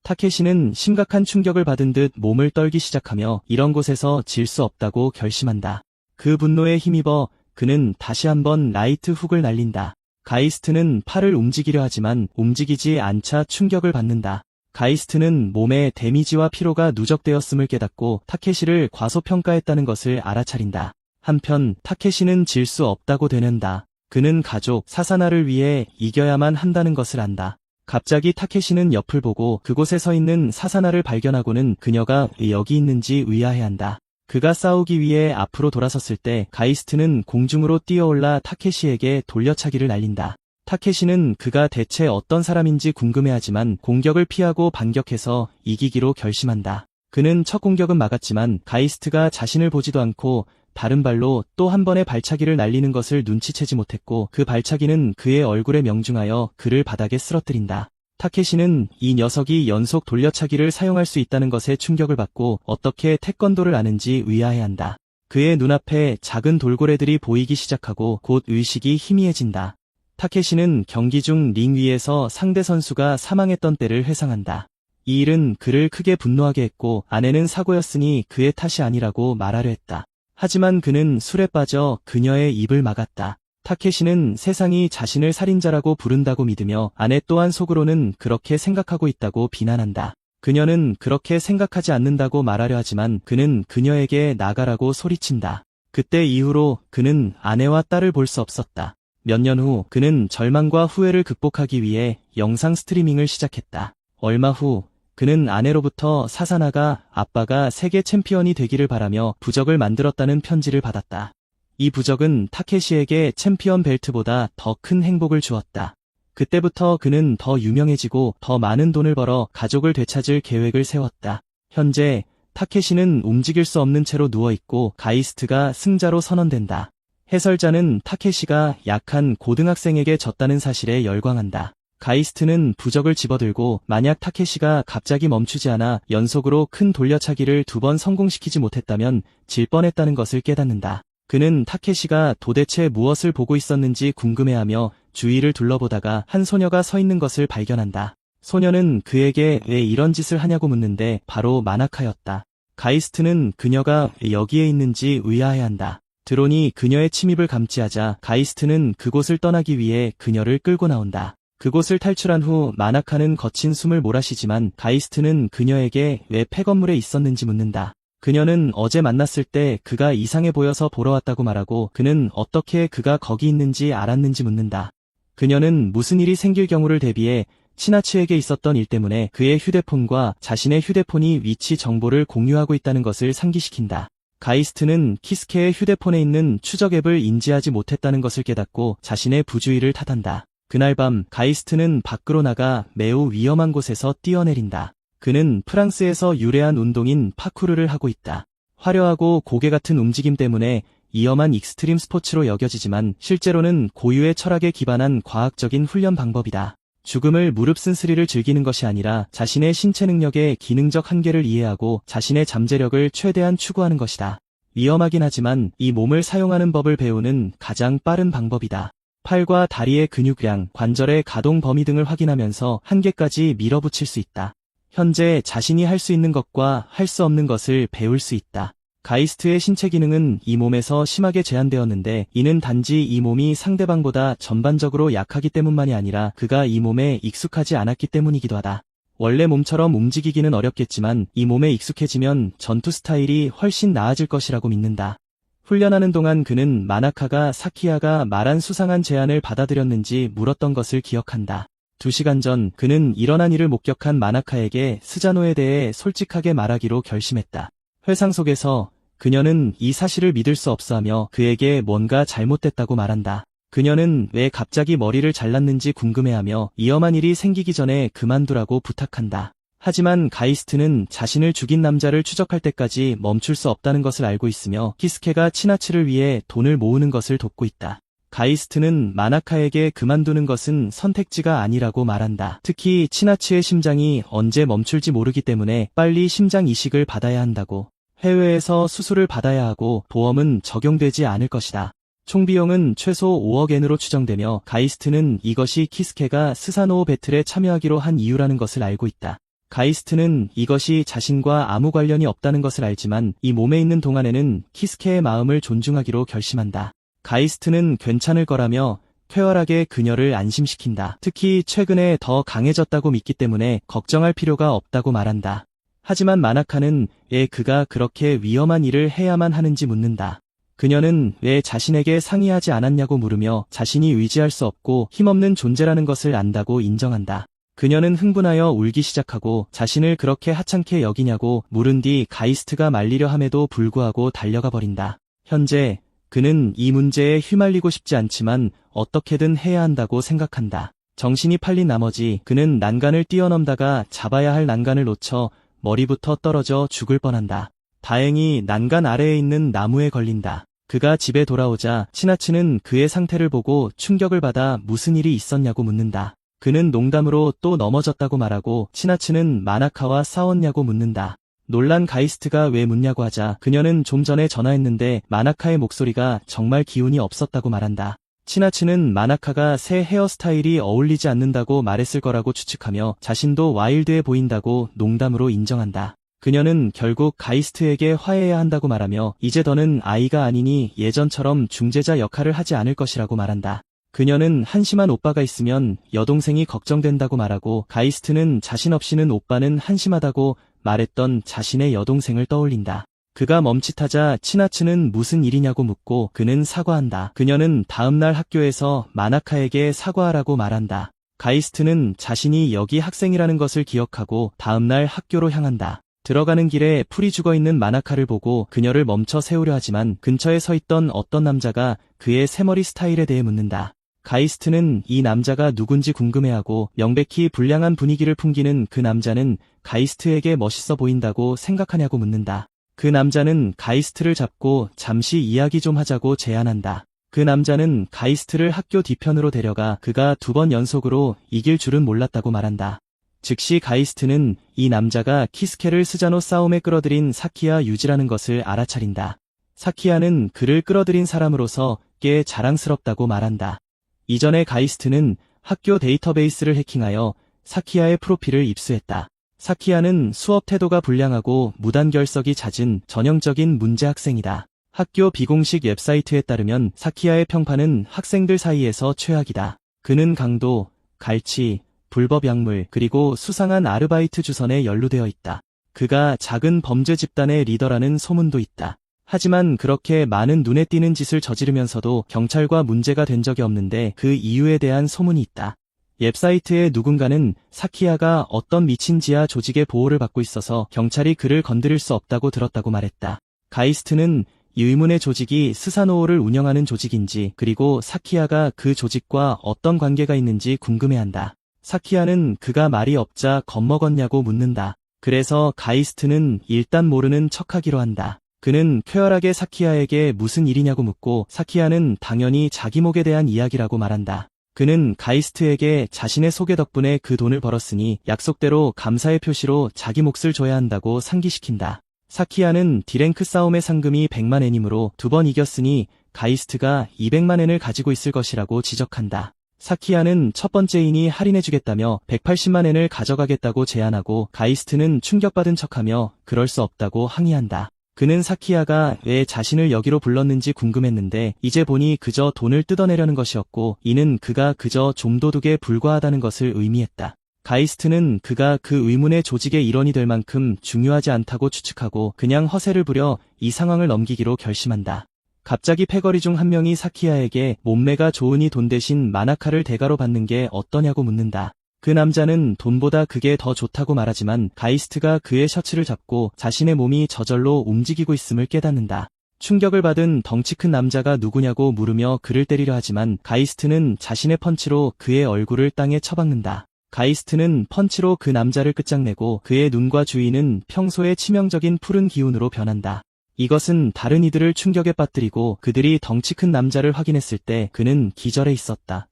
타케시는 심각한 충격을 받은 듯 몸을 떨기 시작하며 이런 곳에서 질 수 없다고 결심한다. 그 분노에 힘입어 그는 다시 한번 라이트 훅을 날린다. 가이스트는 팔을 움직이려 하지만 움직이지 않자 충격을 받는다. 가이스트는 몸에 데미지와 피로가 누적되었음을 깨닫고 타케시를 과소평가했다는 것을 알아차린다. 한편 타케시는 질 수 없다고 되는다. 그는 가족 사사나를 위해 이겨야만 한다는 것을 안다. 갑자기 타케시는 옆을 보고 그곳에 서 있는 사사나를 발견하고는 그녀가 왜 여기 있는지 의아해한다. 그가 싸우기 위해 앞으로 돌아섰을 때 가이스트는 공중으로 뛰어올라 타케시에게 돌려차기를 날린다. 타케시는 그가 대체 어떤 사람인지 궁금해하지만 공격을 피하고 반격해서 이기기로 결심한다. 그는 첫 공격은 막았지만 가이스트가 자신을 보지도 않고 다른 발로 또 한 번의 발차기를 날리는 것을 눈치채지 못했고 그 발차기는 그의 얼굴에 명중하여 그를 바닥에 쓰러뜨린다. 타케시는 이 녀석이 연속 돌려차기를 사용할 수 있다는 것에 충격을 받고 어떻게 태권도를 아는지 의아해한다. 그의 눈앞에 작은 돌고래들이 보이기 시작하고 곧 의식이 희미해진다. 타케시는 경기 중 링 위에서 상대 선수가 사망했던 때를 회상한다. 이 일은 그를 크게 분노하게 했고 아내는 사고였으니 그의 탓이 아니라고 말하려 했다. 하지만 그는 술에 빠져 그녀의 입을 막았다. 타케시는 세상이 자신을 살인자라고 부른다고 믿으며 아내 또한 속으로는 그렇게 생각하고 있다고 비난한다. 그녀는 그렇게 생각하지 않는다고 말하려 하지만 그는 그녀에게 나가라고 소리친다. 그때 이후로 그는 아내와 딸을 볼 수 없었다. 몇 년 후 그는 절망과 후회를 극복하기 위해 영상 스트리밍을 시작했다. 얼마 후 그는 아내로부터 사사나가 아빠가 세계 챔피언이 되기를 바라며 부적을 만들었다는 편지를 받았다. 이 부적은 타케시에게 챔피언 벨트보다 더 큰 행복을 주었다. 그때부터 그는 더 유명해지고 더 많은 돈을 벌어 가족을 되찾을 계획을 세웠다. 현재 타케시는 움직일 수 없는 채로 누워있고 가이스트가 승자로 선언된다. 해설자는 타케시가 약한 고등학생에게 졌다는 사실에 열광한다. 가이스트는 부적을 집어들고 만약 타케시가 갑자기 멈추지 않아 연속으로 큰 돌려차기를 2번 성공시키지 못했다면 질 뻔했다는 것을 깨닫는다. 그는 타케시가 도대체 무엇을 보고 있었는지 궁금해하며 주위를 둘러보다가 한 소녀가 서 있는 것을 발견한다. 소녀는 그에게 왜 이런 짓을 하냐고 묻는데 바로 마나카였다. 가이스트는 그녀가 왜 여기에 있는지 의아해한다. 드론이 그녀의 침입을 감지하자 가이스트는 그곳을 떠나기 위해 그녀를 끌고 나온다. 그곳을 탈출한 후 마나카는 거친 숨을 몰아쉬지만 가이스트는 그녀에게 왜 폐건물에 있었는지 묻는다. 그녀는 어제 만났을 때 그가 이상해 보여서 보러 왔다고 말하고 그는 어떻게 그가 거기 있는지 알았는지 묻는다. 그녀는 무슨 일이 생길 경우를 대비해 치나치에게 있었던 일 때문에 그의 휴대폰과 자신의 휴대폰이 위치 정보를 공유하고 있다는 것을 상기시킨다. 가이스트는 키스케의 휴대폰에 있는 추적 앱을 인지하지 못했다는 것을 깨닫고 자신의 부주의를 탓한다. 그날 밤 가이스트는 밖으로 나가 매우 위험한 곳에서 뛰어내린다. 그는 프랑스에서 유래한 운동인 파쿠르를 하고 있다. 화려하고 고개 같은 움직임 때문에 위험한 익스트림 스포츠로 여겨지지만 실제로는 고유의 철학에 기반한 과학적인 훈련 방법이다. 죽음을 무릅쓴 스릴을 즐기는 것이 아니라 자신의 신체 능력의 기능적 한계를 이해하고 자신의 잠재력을 최대한 추구하는 것이다. 위험하긴 하지만 이 몸을 사용하는 법을 배우는 가장 빠른 방법이다. 팔과 다리의 근육량, 관절의 가동 범위 등을 확인하면서 한계까지 밀어붙일 수 있다. 현재 자신이 할 수 있는 것과 할 수 없는 것을 배울 수 있다. 가이스트의 신체 기능은 이 몸에서 심하게 제한되었는데 이는 단지 이 몸이 상대방보다 전반적으로 약하기 때문만이 아니라 그가 이 몸에 익숙하지 않았기 때문이기도 하다. 원래 몸처럼 움직이기는 어렵겠지만 이 몸에 익숙해지면 전투 스타일이 훨씬 나아질 것이라고 믿는다. 훈련하는 동안 그는 마나카가 사키야가 말한 수상한 제안을 받아들였는지 물었던 것을 기억한다. 2시간 전 그는 일어난 일을 목격한 마나카에게 스자노에 대해 솔직하게 말하기로 결심했다. 회상 속에서 그녀는 이 사실을 믿을 수 없어하며 그에게 뭔가 잘못됐다고 말한다. 그녀는 왜 갑자기 머리를 잘랐는지 궁금해하며 위험한 일이 생기기 전에 그만두라고 부탁한다. 하지만 가이스트는 자신을 죽인 남자를 추적할 때까지 멈출 수 없다는 것을 알고 있으며 키스케가 치나츠를 위해 돈을 모으는 것을 돕고 있다. 가이스트는 마나카에게 그만두는 것은 선택지가 아니라고 말한다. 특히 치나츠의 심장이 언제 멈출지 모르기 때문에 빨리 심장 이식을 받아야 한다고. 해외에서 수술을 받아야 하고 보험은 적용되지 않을 것이다. 총 비용은 최소 5억 엔으로 추정되며 가이스트는 이것이 키스케가 스사노오 배틀에 참여하기로 한 이유라는 것을 알고 있다. 가이스트는 이것이 자신과 아무 관련이 없다는 것을 알지만 이 몸에 있는 동안에는 키스케의 마음을 존중하기로 결심한다. 가이스트는 괜찮을 거라며 쾌활하게 그녀를 안심시킨다. 특히 최근에 더 강해졌다고 믿기 때문에 걱정할 필요가 없다고 말한다. 하지만 마나카는 왜 그가 그렇게 위험한 일을 해야만 하는지 묻는다. 그녀는 왜 자신에게 상의하지 않았냐고 물으며 자신이 의지할 수 없고 힘없는 존재라는 것을 안다고 인정한다. 그녀는 흥분하여 울기 시작하고 자신을 그렇게 하찮게 여기냐고 물은 뒤 가이스트가 말리려 함에도 불구하고 달려가 버린다. 현재 그는 이 문제에 휘말리고 싶지 않지만 어떻게든 해야 한다고 생각한다. 정신이 팔린 나머지 그는 난간을 뛰어넘다가 잡아야 할 난간을 놓쳐 머리부터 떨어져 죽을 뻔한다. 다행히 난간 아래에 있는 나무에 걸린다. 그가 집에 돌아오자 치나츠는 그의 상태를 보고 충격을 받아 무슨 일이 있었냐고 묻는다. 그는 농담으로 또 넘어졌다고 말하고 치나츠는 마나카와 싸웠냐고 묻는다. 놀란 가이스트가 왜 묻냐고 하자 그녀는 좀 전에 전화했는데 마나카의 목소리가 정말 기운이 없었다고 말한다. 치나츠는 마나카가 새 헤어스타일이 어울리지 않는다고 말했을 거라고 추측하며 자신도 와일드해 보인다고 농담으로 인정한다. 그녀는 결국 가이스트에게 화해해야 한다고 말하며 이제 더는 아이가 아니니 예전처럼 중재자 역할을 하지 않을 것이라고 말한다. 그녀는 한심한 오빠가 있으면 여동생이 걱정된다고 말하고 가이스트는 자신 없이는 오빠는 한심하다고 말했던 자신의 여동생을 떠올린다. 그가 멈칫하자 치나츠는 무슨 일이냐고 묻고 그는 사과한다. 그녀는 다음날 학교에서 마나카에게 사과하라고 말한다. 가이스트는 자신이 여기 학생이라는 것을 기억하고 다음날 학교로 향한다. 들어가는 길에 풀이 죽어있는 마나카를 보고 그녀를 멈춰 세우려 하지만 근처에 서 있던 어떤 남자가 그의 새머리 스타일에 대해 묻는다. 가이스트는 이 남자가 누군지 궁금해하고 명백히 불량한 분위기를 풍기는 그 남자는 가이스트에게 멋있어 보인다고 생각하냐고 묻는다. 그 남자는 가이스트를 잡고 잠시 이야기 좀 하자고 제안한다. 그 남자는 가이스트를 학교 뒤편으로 데려가 그가 2번 연속으로 이길 줄은 몰랐다고 말한다. 즉시 가이스트는 이 남자가 키스케를 스자노 싸움에 끌어들인 사키야 유지라는 것을 알아차린다. 사키야는 그를 끌어들인 사람으로서 꽤 자랑스럽다고 말한다. 이전에 가이스트는 학교 데이터베이스를 해킹하여 사키야의 프로필을 입수했다. 사키야는 수업 태도가 불량하고 무단결석이 잦은 전형적인 문제 학생이다. 학교 비공식 웹사이트에 따르면 사키야의 평판은 학생들 사이에서 최악이다. 그는 강도, 갈취, 불법 약물, 그리고 수상한 아르바이트 주선에 연루되어 있다. 그가 작은 범죄 집단의 리더라는 소문도 있다. 하지만 그렇게 많은 눈에 띄는 짓을 저지르면서도 경찰과 문제가 된 적이 없는데 그 이유에 대한 소문이 있다. 웹사이트의 누군가는 사키야가 어떤 미친 지하 조직의 보호를 받고 있어서 경찰이 그를 건드릴 수 없다고 들었다고 말했다. 가이스트는 이 의문의 조직이 스사노오를 운영하는 조직인지 그리고 사키야가 그 조직과 어떤 관계가 있는지 궁금해한다. 사키야는 그가 말이 없자 겁먹었냐고 묻는다. 그래서 가이스트는 일단 모르는 척하기로 한다. 그는 쾌활하게 사키야에게 무슨 일이냐고 묻고 사키야는 당연히 자기 목에 대한 이야기라고 말한다. 그는 가이스트에게 자신의 소개 덕분에 그 돈을 벌었으니 약속대로 감사의 표시로 자기 몫을 줘야 한다고 상기시킨다. 사키야는 D랭크 싸움의 상금이 100만 엔이므로 2번 이겼으니 가이스트가 200만엔을 가지고 있을 것이라고 지적한다. 사키야는 첫 번째인이 할인해주겠다며 180만엔을 가져가겠다고 제안하고 가이스트는 충격받은 척하며 그럴 수 없다고 항의한다. 그는 사키야가 왜 자신을 여기로 불렀는지 궁금했는데 이제 보니 그저 돈을 뜯어내려는 것이었고 이는 그가 그저 좀도둑에 불과하다는 것을 의미했다. 가이스트는 그가 그 의문의 조직의 일원이 될 만큼 중요하지 않다고 추측하고 그냥 허세를 부려 이 상황을 넘기기로 결심한다. 갑자기 패거리 중 한 명이 사키야에게 몸매가 좋으니 돈 대신 마나카를 대가로 받는 게 어떠냐고 묻는다. 그 남자는 돈보다 그게 더 좋다고 말하지만 가이스트가 그의 셔츠를 잡고 자신의 몸이 저절로 움직이고 있음을 깨닫는다. 충격을 받은 덩치 큰 남자가 누구냐고 물으며 그를 때리려 하지만 가이스트는 자신의 펀치로 그의 얼굴을 땅에 쳐박는다. 가이스트는 펀치로 그 남자를 끝장내고 그의 눈과 주위는 평소의 치명적인 푸른 기운으로 변한다. 이것은 다른 이들을 충격에 빠뜨리고 그들이 덩치 큰 남자를 확인했을 때 그는 기절해 있었다.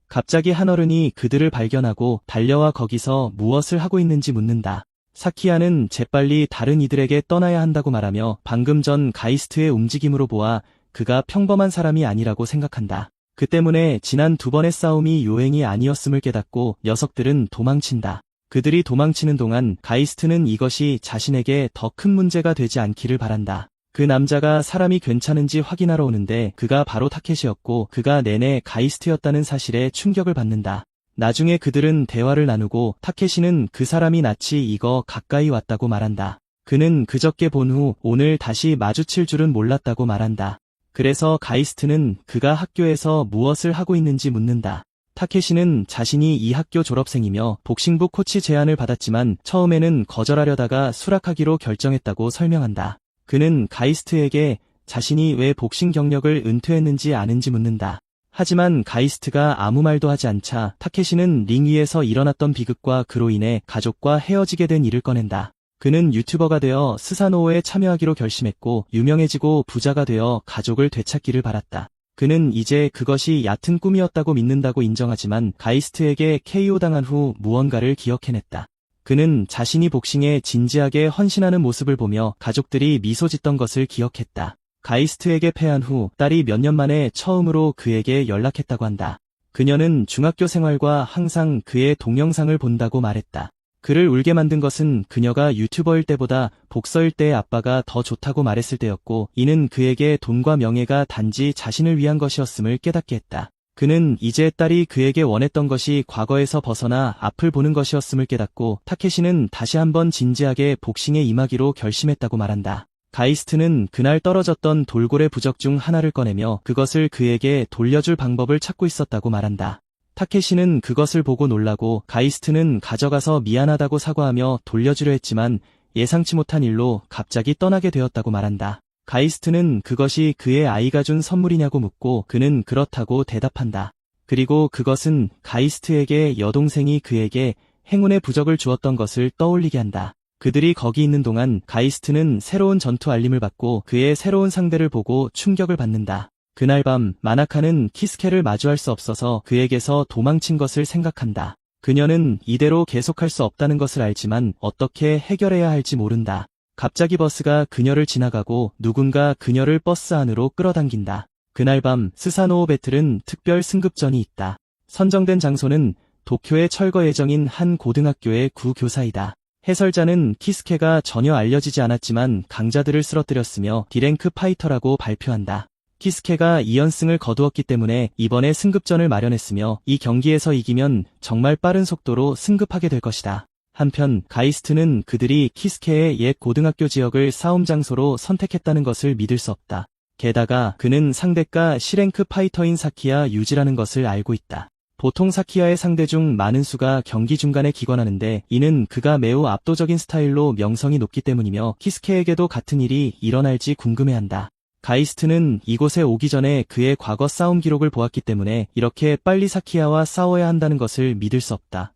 갑자기 한 어른이 그들을 발견하고 달려와 거기서 무엇을 하고 있는지 묻는다. 사키야는 재빨리 다른 이들에게 떠나야 한다고 말하며 방금 전 가이스트의 움직임으로 보아 그가 평범한 사람이 아니라고 생각한다. 그 때문에 지난 2번의 싸움이 요행이 아니었음을 깨닫고 녀석들은 도망친다. 그들이 도망치는 동안 가이스트는 이것이 자신에게 더 큰 문제가 되지 않기를 바란다. 그 남자가 사람이 괜찮은지 확인하러 오는데 그가 바로 타케시였고 그가 내내 가이스트였다는 사실에 충격을 받는다. 나중에 그들은 대화를 나누고 타케시는 그 사람이 낯이 익어 가까이 왔다고 말한다. 그는 그저께 본 후 오늘 다시 마주칠 줄은 몰랐다고 말한다. 그래서 가이스트는 그가 학교에서 무엇을 하고 있는지 묻는다. 타케시는 자신이 이 학교 졸업생이며 복싱부 코치 제안을 받았지만 처음에는 거절하려다가 수락하기로 결정했다고 설명한다. 그는 가이스트에게 자신이 왜 복싱 경력을 은퇴했는지 아는지 묻는다. 하지만 가이스트가 아무 말도 하지 않자 타케시는 링 위에서 일어났던 비극과 그로 인해 가족과 헤어지게 된 일을 꺼낸다. 그는 유튜버가 되어 스사노오에 참여하기로 결심했고 유명해지고 부자가 되어 가족을 되찾기를 바랐다. 그는 이제 그것이 얕은 꿈이었다고 믿는다고 인정하지만 가이스트에게 KO 당한 후 무언가를 기억해냈다. 그는 자신이 복싱에 진지하게 헌신하는 모습을 보며 가족들이 미소 짓던 것을 기억했다. 가이스트에게 패한 후 딸이 몇 년 만에 처음으로 그에게 연락했다고 한다. 그녀는 중학교 생활과 항상 그의 동영상을 본다고 말했다. 그를 울게 만든 것은 그녀가 유튜버일 때보다 복서일 때의 아빠가 더 좋다고 말했을 때였고 이는 그에게 돈과 명예가 단지 자신을 위한 것이었음을 깨닫게 했다. 그는 이제 딸이 그에게 원했던 것이 과거에서 벗어나 앞을 보는 것이었음을 깨닫고 타케시는 다시 한번 진지하게 복싱에 임하기로 결심했다고 말한다. 가이스트는 그날 떨어졌던 돌고래 부적 중 하나를 꺼내며 그것을 그에게 돌려줄 방법을 찾고 있었다고 말한다. 타케시는 그것을 보고 놀라고 가이스트는 가져가서 미안하다고 사과하며 돌려주려 했지만 예상치 못한 일로 갑자기 떠나게 되었다고 말한다. 가이스트는 그것이 그의 아이가 준 선물이냐고 묻고 그는 그렇다고 대답한다. 그리고 그것은 가이스트에게 여동생이 그에게 행운의 부적을 주었던 것을 떠올리게 한다. 그들이 거기 있는 동안 가이스트는 새로운 전투 알림을 받고 그의 새로운 상대를 보고 충격을 받는다. 그날 밤 마나카는 키스케를 마주할 수 없어서 그에게서 도망친 것을 생각한다. 그녀는 이대로 계속할 수 없다는 것을 알지만 어떻게 해결해야 할지 모른다. 갑자기 버스가 그녀를 지나가고 누군가 그녀를 버스 안으로 끌어당긴다. 그날 밤 스사노오 배틀은 특별 승급전이 있다. 선정된 장소는 도쿄에 철거 예정인 한 고등학교의 구교사이다. 해설자는 키스케가 전혀 알려지지 않았지만 강자들을 쓰러뜨렸으며 D랭크 파이터라고 발표한다. 키스케가 2연승을 거두었기 때문에 이번에 승급전을 마련했으며 이 경기에서 이기면 정말 빠른 속도로 승급하게 될 것이다. 한편 가이스트는 그들이 키스케의 옛 고등학교 지역을 싸움 장소로 선택했다는 것을 믿을 수 없다. 게다가 그는 상대가 C랭크 파이터인 사키야 유지라는 것을 알고 있다. 보통 사키야의 상대 중 많은 수가 경기 중간에 기권하는데 이는 그가 매우 압도적인 스타일로 명성이 높기 때문이며 키스케에게도 같은 일이 일어날지 궁금해한다. 가이스트는 이곳에 오기 전에 그의 과거 싸움 기록을 보았기 때문에 이렇게 빨리 사키야와 싸워야 한다는 것을 믿을 수 없다.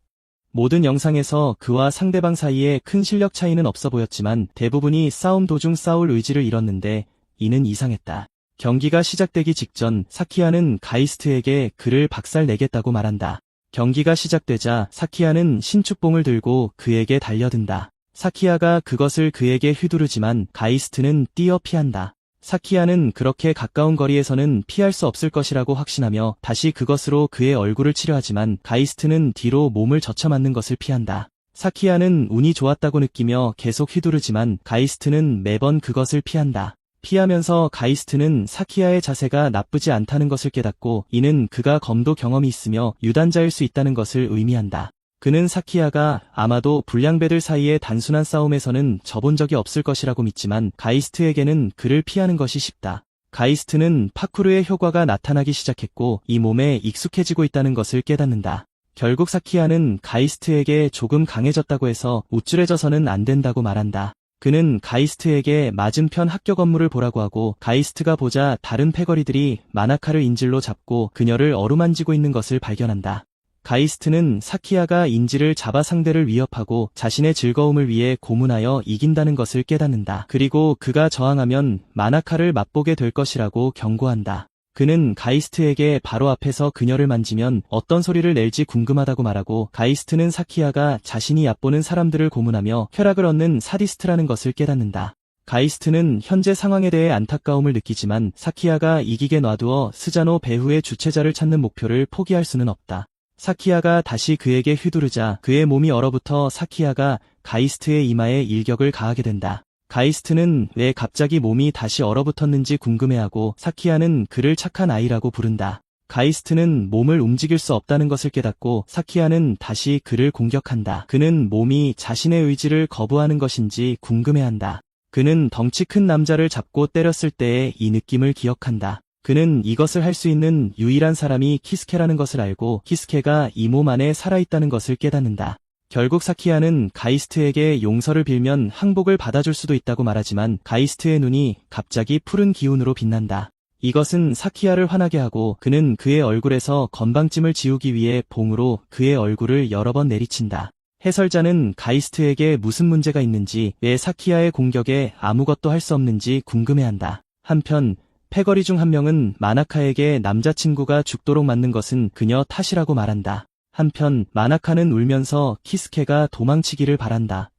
모든 영상에서 그와 상대방 사이에 큰 실력 차이는 없어 보였지만 대부분이 싸움 도중 싸울 의지를 잃었는데 이는 이상했다. 경기가 시작되기 직전 사키야는 가이스트에게 그를 박살내겠다고 말한다. 경기가 시작되자 사키야는 신축봉을 들고 그에게 달려든다. 사키야가 그것을 그에게 휘두르지만 가이스트는 뛰어 피한다. 사키야는 그렇게 가까운 거리에서는 피할 수 없을 것이라고 확신하며 다시 그것으로 그의 얼굴을 치료하지만 가이스트는 뒤로 몸을 젖혀맞는 것을 피한다. 사키야는 운이 좋았다고 느끼며 계속 휘두르지만 가이스트는 매번 그것을 피한다. 피하면서 가이스트는 사키야의 자세가 나쁘지 않다는 것을 깨닫고 이는 그가 검도 경험이 있으며 유단자일 수 있다는 것을 의미한다. 그는 사키야가 아마도 불량배들 사이의 단순한 싸움에서는 져본 적이 없을 것이라고 믿지만 가이스트에게는 그를 피하는 것이 쉽다. 가이스트는 파쿠르의 효과가 나타나기 시작했고 이 몸에 익숙해지고 있다는 것을 깨닫는다. 결국 사키야는 가이스트에게 조금 강해졌다고 해서 우쭐해져서는 안 된다고 말한다. 그는 가이스트에게 맞은편 학교 건물을 보라고 하고 가이스트가 보자 다른 패거리들이 마나카를 인질로 잡고 그녀를 어루만지고 있는 것을 발견한다. 가이스트는 사키야가 인지를 잡아 상대를 위협하고 자신의 즐거움을 위해 고문하여 이긴다는 것을 깨닫는다. 그리고 그가 저항하면 마나카를 맛보게 될 것이라고 경고한다. 그는 가이스트에게 바로 앞에서 그녀를 만지면 어떤 소리를 낼지 궁금하다고 말하고 가이스트는 사키야가 자신이 얕보는 사람들을 고문하며 쾌락을 얻는 사디스트라는 것을 깨닫는다. 가이스트는 현재 상황에 대해 안타까움을 느끼지만 사키야가 이기게 놔두어 스자노 배후의 주최자를 찾는 목표를 포기할 수는 없다. 사키야가 다시 그에게 휘두르자 그의 몸이 얼어붙어 사키야가 가이스트의 이마에 일격을 가하게 된다. 가이스트는 왜 갑자기 몸이 다시 얼어붙었는지 궁금해하고 사키야는 그를 착한 아이라고 부른다. 가이스트는 몸을 움직일 수 없다는 것을 깨닫고 사키야는 다시 그를 공격한다. 그는 몸이 자신의 의지를 거부하는 것인지 궁금해한다. 그는 덩치 큰 남자를 잡고 때렸을 때의 이 느낌을 기억한다. 그는 이것을 할 수 있는 유일한 사람이 키스케라는 것을 알고 키스케가 이 몸 안에 살아있다는 것을 깨닫는다. 결국 사키야는 가이스트에게 용서를 빌면 항복을 받아줄 수도 있다고 말하지만 가이스트의 눈이 갑자기 푸른 기운으로 빛난다. 이것은 사키야를 화나게 하고 그는 그의 얼굴에서 건방짐을 지우기 위해 봉으로 그의 얼굴을 여러 번 내리친다. 해설자는 가이스트에게 무슨 문제가 있는지 왜 사키야의 공격에 아무것도 할 수 없는지 궁금해한다. 한편 패거리 중 한 명은 마나카에게 남자친구가 죽도록 맞는 것은 그녀 탓이라고 말한다. 한편 마나카는 울면서 키스케가 도망치기를 바란다.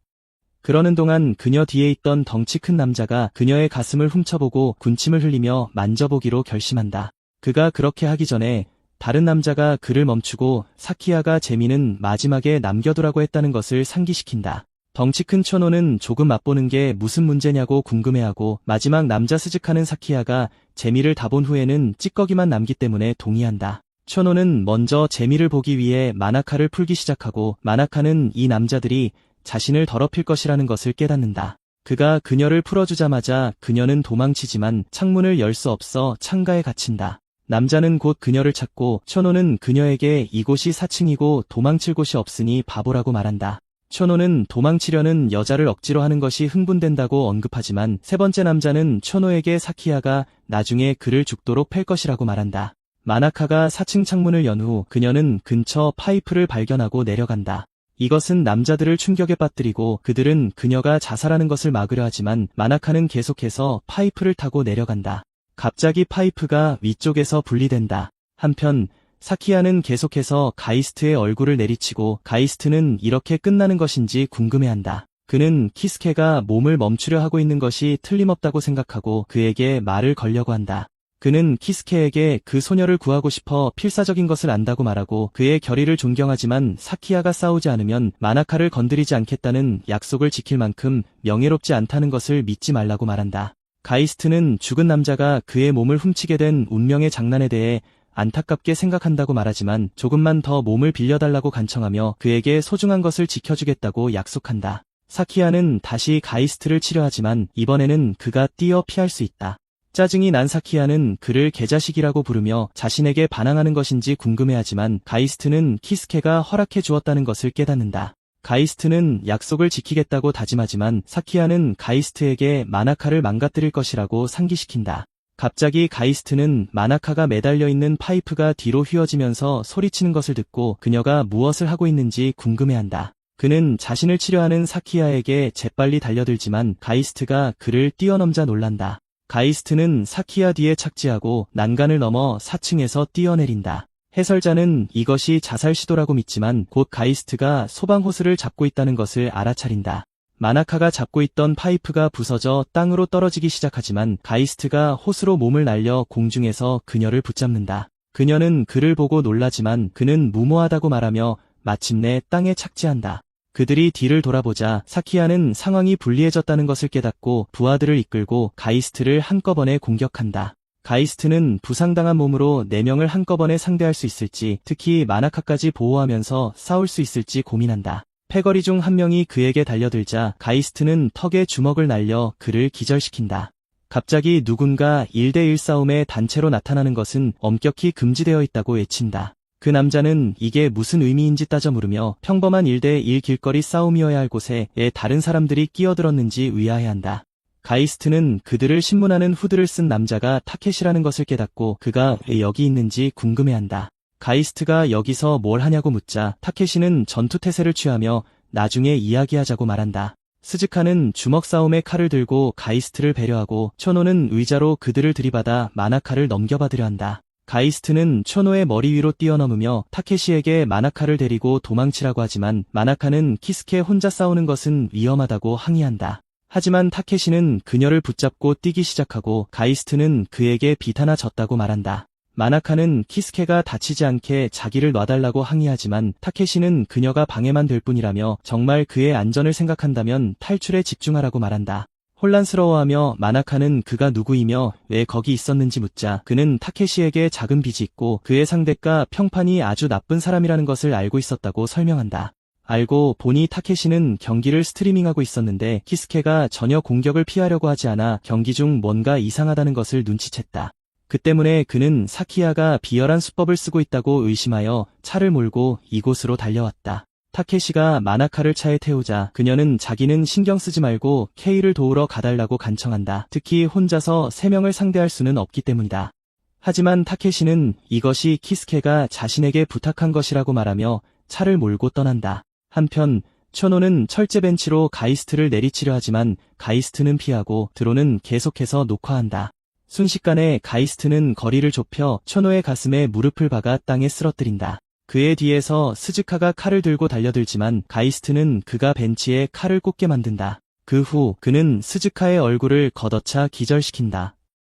그러는 동안 그녀 뒤에 있던 덩치 큰 남자가 그녀의 가슴을 훔쳐보고 군침을 흘리며 만져보기로 결심한다. 그가 그렇게 하기 전에 다른 남자가 그를 멈추고 사키야가 재미는 마지막에 남겨두라고 했다는 것을 상기시킨다. 덩치 큰 초노는 조금 맛보는 게 무슨 문제냐고 궁금해하고 마지막 남자 스즈카는 사키야가 재미를 다 본 후에는 찌꺼기만 남기 때문에 동의한다. 초노는 먼저 재미를 보기 위해 마나카를 풀기 시작하고 마나카는 이 남자들이 자신을 더럽힐 것이라는 것을 깨닫는다. 그가 그녀를 풀어주자마자 그녀는 도망치지만 창문을 열 수 없어 창가에 갇힌다. 남자는 곧 그녀를 찾고 초노는 그녀에게 이곳이 4층이고 도망칠 곳이 없으니 바보라고 말한다. 초노는 도망치려는 여자를 억지로 하는 것이 흥분된다고 언급하지만 세 번째 남자는 초노에게 사키야가 나중에 그를 죽도록 팰 것이라고 말한다. 마나카가 4층 창문을 연 후 그녀는 근처 파이프를 발견하고 내려간다. 이것은 남자들을 충격에 빠뜨리고 그들은 그녀가 자살하는 것을 막으려 하지만 마나카는 계속해서 파이프를 타고 내려간다. 갑자기 파이프가 위쪽에서 분리된다. 한편 사키야는 계속해서 가이스트의 얼굴을 내리치고 가이스트는 이렇게 끝나는 것인지 궁금해한다. 그는 키스케가 몸을 멈추려 하고 있는 것이 틀림없다고 생각하고 그에게 말을 걸려고 한다. 그는 키스케에게 그 소녀를 구하고 싶어 필사적인 것을 안다고 말하고 그의 결의를 존경하지만 사키야가 싸우지 않으면 마나카를 건드리지 않겠다는 약속을 지킬 만큼 명예롭지 않다는 것을 믿지 말라고 말한다. 가이스트는 죽은 남자가 그의 몸을 훔치게 된 운명의 장난에 대해 안타깝게 생각한다고 말하지만 조금만 더 몸을 빌려달라고 간청하며 그에게 소중한 것을 지켜주겠다고 약속한다. 사키야는 다시 가이스트를 치료하지만 이번에는 그가 뛰어 피할 수 있다. 짜증이 난 사키야는 그를 개자식이라고 부르며 자신에게 반항하는 것인지 궁금해하지만 가이스트는 키스케가 허락해 주었다는 것을 깨닫는다. 가이스트는 약속을 지키겠다고 다짐하지만 사키야는 가이스트에게 마나카를 망가뜨릴 것이라고 상기시킨다. 갑자기 가이스트는 마나카가 매달려 있는 파이프가 뒤로 휘어지면서 소리치는 것을 듣고 그녀가 무엇을 하고 있는지 궁금해한다. 그는 자신을 치료하는 사키야에게 재빨리 달려들지만 가이스트가 그를 뛰어넘자 놀란다. 가이스트는 사키야 뒤에 착지하고 난간을 넘어 4층에서 뛰어내린다. 해설자는 이것이 자살 시도라고 믿지만 곧 가이스트가 소방 호스를 잡고 있다는 것을 알아차린다. 마나카가 잡고 있던 파이프가 부서져 땅으로 떨어지기 시작하지만 가이스트가 호스로 몸을 날려 공중에서 그녀를 붙잡는다. 그녀는 그를 보고 놀라지만 그는 무모하다고 말하며 마침내 땅에 착지한다. 그들이 뒤를 돌아보자 사키야는 상황이 불리해졌다는 것을 깨닫고 부하들을 이끌고 가이스트를 한꺼번에 공격한다. 가이스트는 부상당한 몸으로 4명을 한꺼번에 상대할 수 있을지, 특히 마나카까지 보호하면서 싸울 수 있을지 고민한다. 패거리 중 한 명이 그에게 달려들자 가이스트는 턱에 주먹을 날려 그를 기절시킨다. 갑자기 누군가 1대1 싸움에 단체로 나타나는 것은 엄격히 금지되어 있다고 외친다. 그 남자는 이게 무슨 의미인지 따져 물으며 평범한 1대1 길거리 싸움이어야 할 곳에 왜 다른 사람들이 끼어들었는지 의아해한다. 가이스트는 그들을 신문하는 후드를 쓴 남자가 타케시라는 것을 깨닫고 그가 왜 여기 있는지 궁금해한다. 가이스트가 여기서 뭘 하냐고 묻자 타케시는 전투태세를 취하며 나중에 이야기하자고 말한다. 스즈카는 주먹 싸움에 칼을 들고 가이스트를 배려하고 초노는 의자로 그들을 들이받아 마나카를 넘겨받으려 한다. 가이스트는 초노의 머리 위로 뛰어넘으며 타케시에게 마나카를 데리고 도망치라고 하지만 마나카는 키스케 혼자 싸우는 것은 위험하다고 항의한다. 하지만 타케시는 그녀를 붙잡고 뛰기 시작하고 가이스트는 그에게 비타나 졌다고 말한다. 마나카는 키스케가 다치지 않게 자기를 놔달라고 항의하지만 타케시는 그녀가 방해만 될 뿐이라며 정말 그의 안전을 생각한다면 탈출에 집중하라고 말한다. 혼란스러워하며 마나카는 그가 누구이며 왜 거기 있었는지 묻자 그는 타케시에게 작은 빚이 있고 그의 상대가 평판이 아주 나쁜 사람이라는 것을 알고 있었다고 설명한다. 알고 보니 타케시는 경기를 스트리밍하고 있었는데 키스케가 전혀 공격을 피하려고 하지 않아 경기 중 뭔가 이상하다는 것을 눈치챘다. 그 때문에 그는 사키야가 비열한 수법을 쓰고 있다고 의심하여 차를 몰고 이곳으로 달려왔다. 타케시가 마나카를 차에 태우자 그녀는 자기는 신경 쓰지 말고 케이를 도우러 가달라고 간청한다. 특히 혼자서 3명을 상대할 수는 없기 때문이다. 하지만 타케시는 이것이 키스케가 자신에게 부탁한 것이라고 말하며 차를 몰고 떠난다. 한편 초노는 철제 벤치로 가이스트를 내리치려 하지만 가이스트는 피하고 드로는 계속해서 녹화한다. 순식간에 가이스트는 거리를 좁혀 초노의 가슴에 무릎을 박아 땅에 쓰러뜨린다. 그의 뒤에서 스즈카가 칼을 들고 달려들지만 가이스트는 그가 벤치에 칼을 꽂게 만든다. 그 후 그는 스즈카의 얼굴을 걷어차 기절시킨다.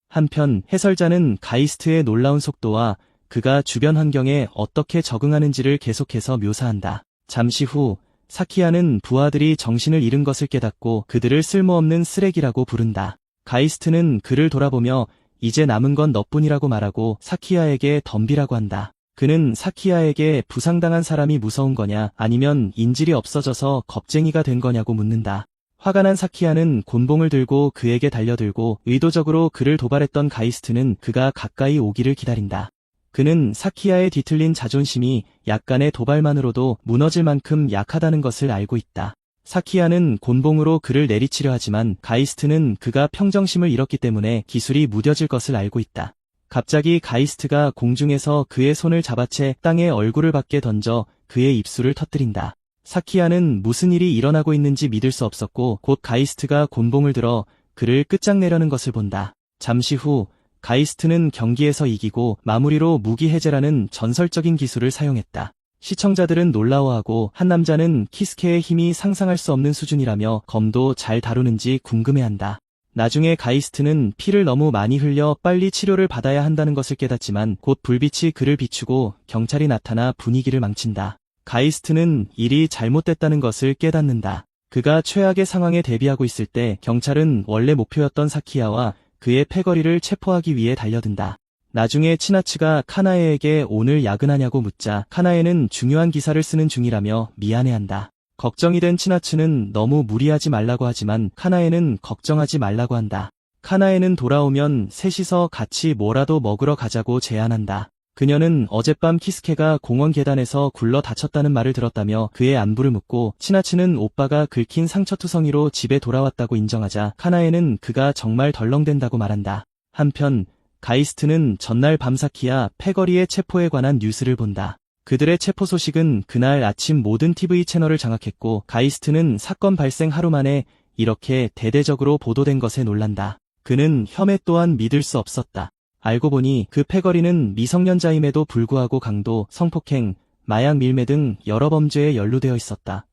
한편 해설자는 가이스트의 놀라운 속도와 그가 주변 환경에 어떻게 적응하는지를 계속해서 묘사한다. 잠시 후 사키야는 부하들이 정신을 잃은 것을 깨닫고 그들을 쓸모없는 쓰레기라고 부른다. 가이스트는 그를 돌아보며 이제 남은 건 너뿐이라고 말하고 사키야에게 덤비라고 한다. 그는 사키야에게 부상당한 사람이 무서운 거냐 아니면 인질이 없어져서 겁쟁이가 된 거냐고 묻는다. 화가 난 사키야는 곤봉을 들고 그에게 달려들고 의도적으로 그를 도발했던 가이스트는 그가 가까이 오기를 기다린다. 그는 사키야의 뒤틀린 자존심이 약간의 도발만으로도 무너질 만큼 약하다는 것을 알고 있다. 사키야는 곤봉으로 그를 내리치려 하지만 가이스트는 그가 평정심을 잃었기 때문에 기술이 무뎌질 것을 알고 있다. 갑자기 가이스트가 공중에서 그의 손을 잡아채 땅에 얼굴을 밖에 던져 그의 입술을 터뜨린다. 사키야는 무슨 일이 일어나고 있는지 믿을 수 없었고 곧 가이스트가 곤봉을 들어 그를 끝장내려는 것을 본다. 잠시 후 가이스트는 경기에서 이기고 마무리로 무기 해제라는 전설적인 기술을 사용했다. 시청자들은 놀라워하고 한 남자는 키스케의 힘이 상상할 수 없는 수준이라며 검도 잘 다루는지 궁금해한다. 나중에 가이스트는 피를 너무 많이 흘려 빨리 치료를 받아야 한다는 것을 깨닫지만 곧 불빛이 그를 비추고 경찰이 나타나 분위기를 망친다. 가이스트는 일이 잘못됐다는 것을 깨닫는다. 그가 최악의 상황에 대비하고 있을 때 경찰은 원래 목표였던 사키야와 그의 패거리를 체포하기 위해 달려든다. 나중에 치나츠가 카나에에게 오늘 야근하냐고 묻자 카나에는 중요한 기사를 쓰는 중이라며 미안해한다. 걱정이 된 치나츠는 너무 무리하지 말라고 하지만 카나에는 걱정하지 말라고 한다. 카나에는 돌아오면 셋이서 같이 뭐라도 먹으러 가자고 제안한다. 그녀는 어젯밤 키스케가 공원 계단에서 굴러 다쳤다는 말을 들었다며 그의 안부를 묻고 치나츠는 오빠가 긁힌 상처투성이로 집에 돌아왔다고 인정하자 카나에는 그가 정말 덜렁댄다고 말한다. 한편 가이스트는 전날 밤 사키야 패거리의 체포에 관한 뉴스를 본다. 그들의 체포 소식은 그날 아침 모든 TV 채널을 장악했고 가이스트는 사건 발생 하루 만에 이렇게 대대적으로 보도된 것에 놀란다. 그는 혐의 또한 믿을 수 없었다. 알고 보니 그 패거리는 미성년자임에도 불구하고 강도, 성폭행, 마약 밀매 등 여러 범죄에 연루되어 있었다.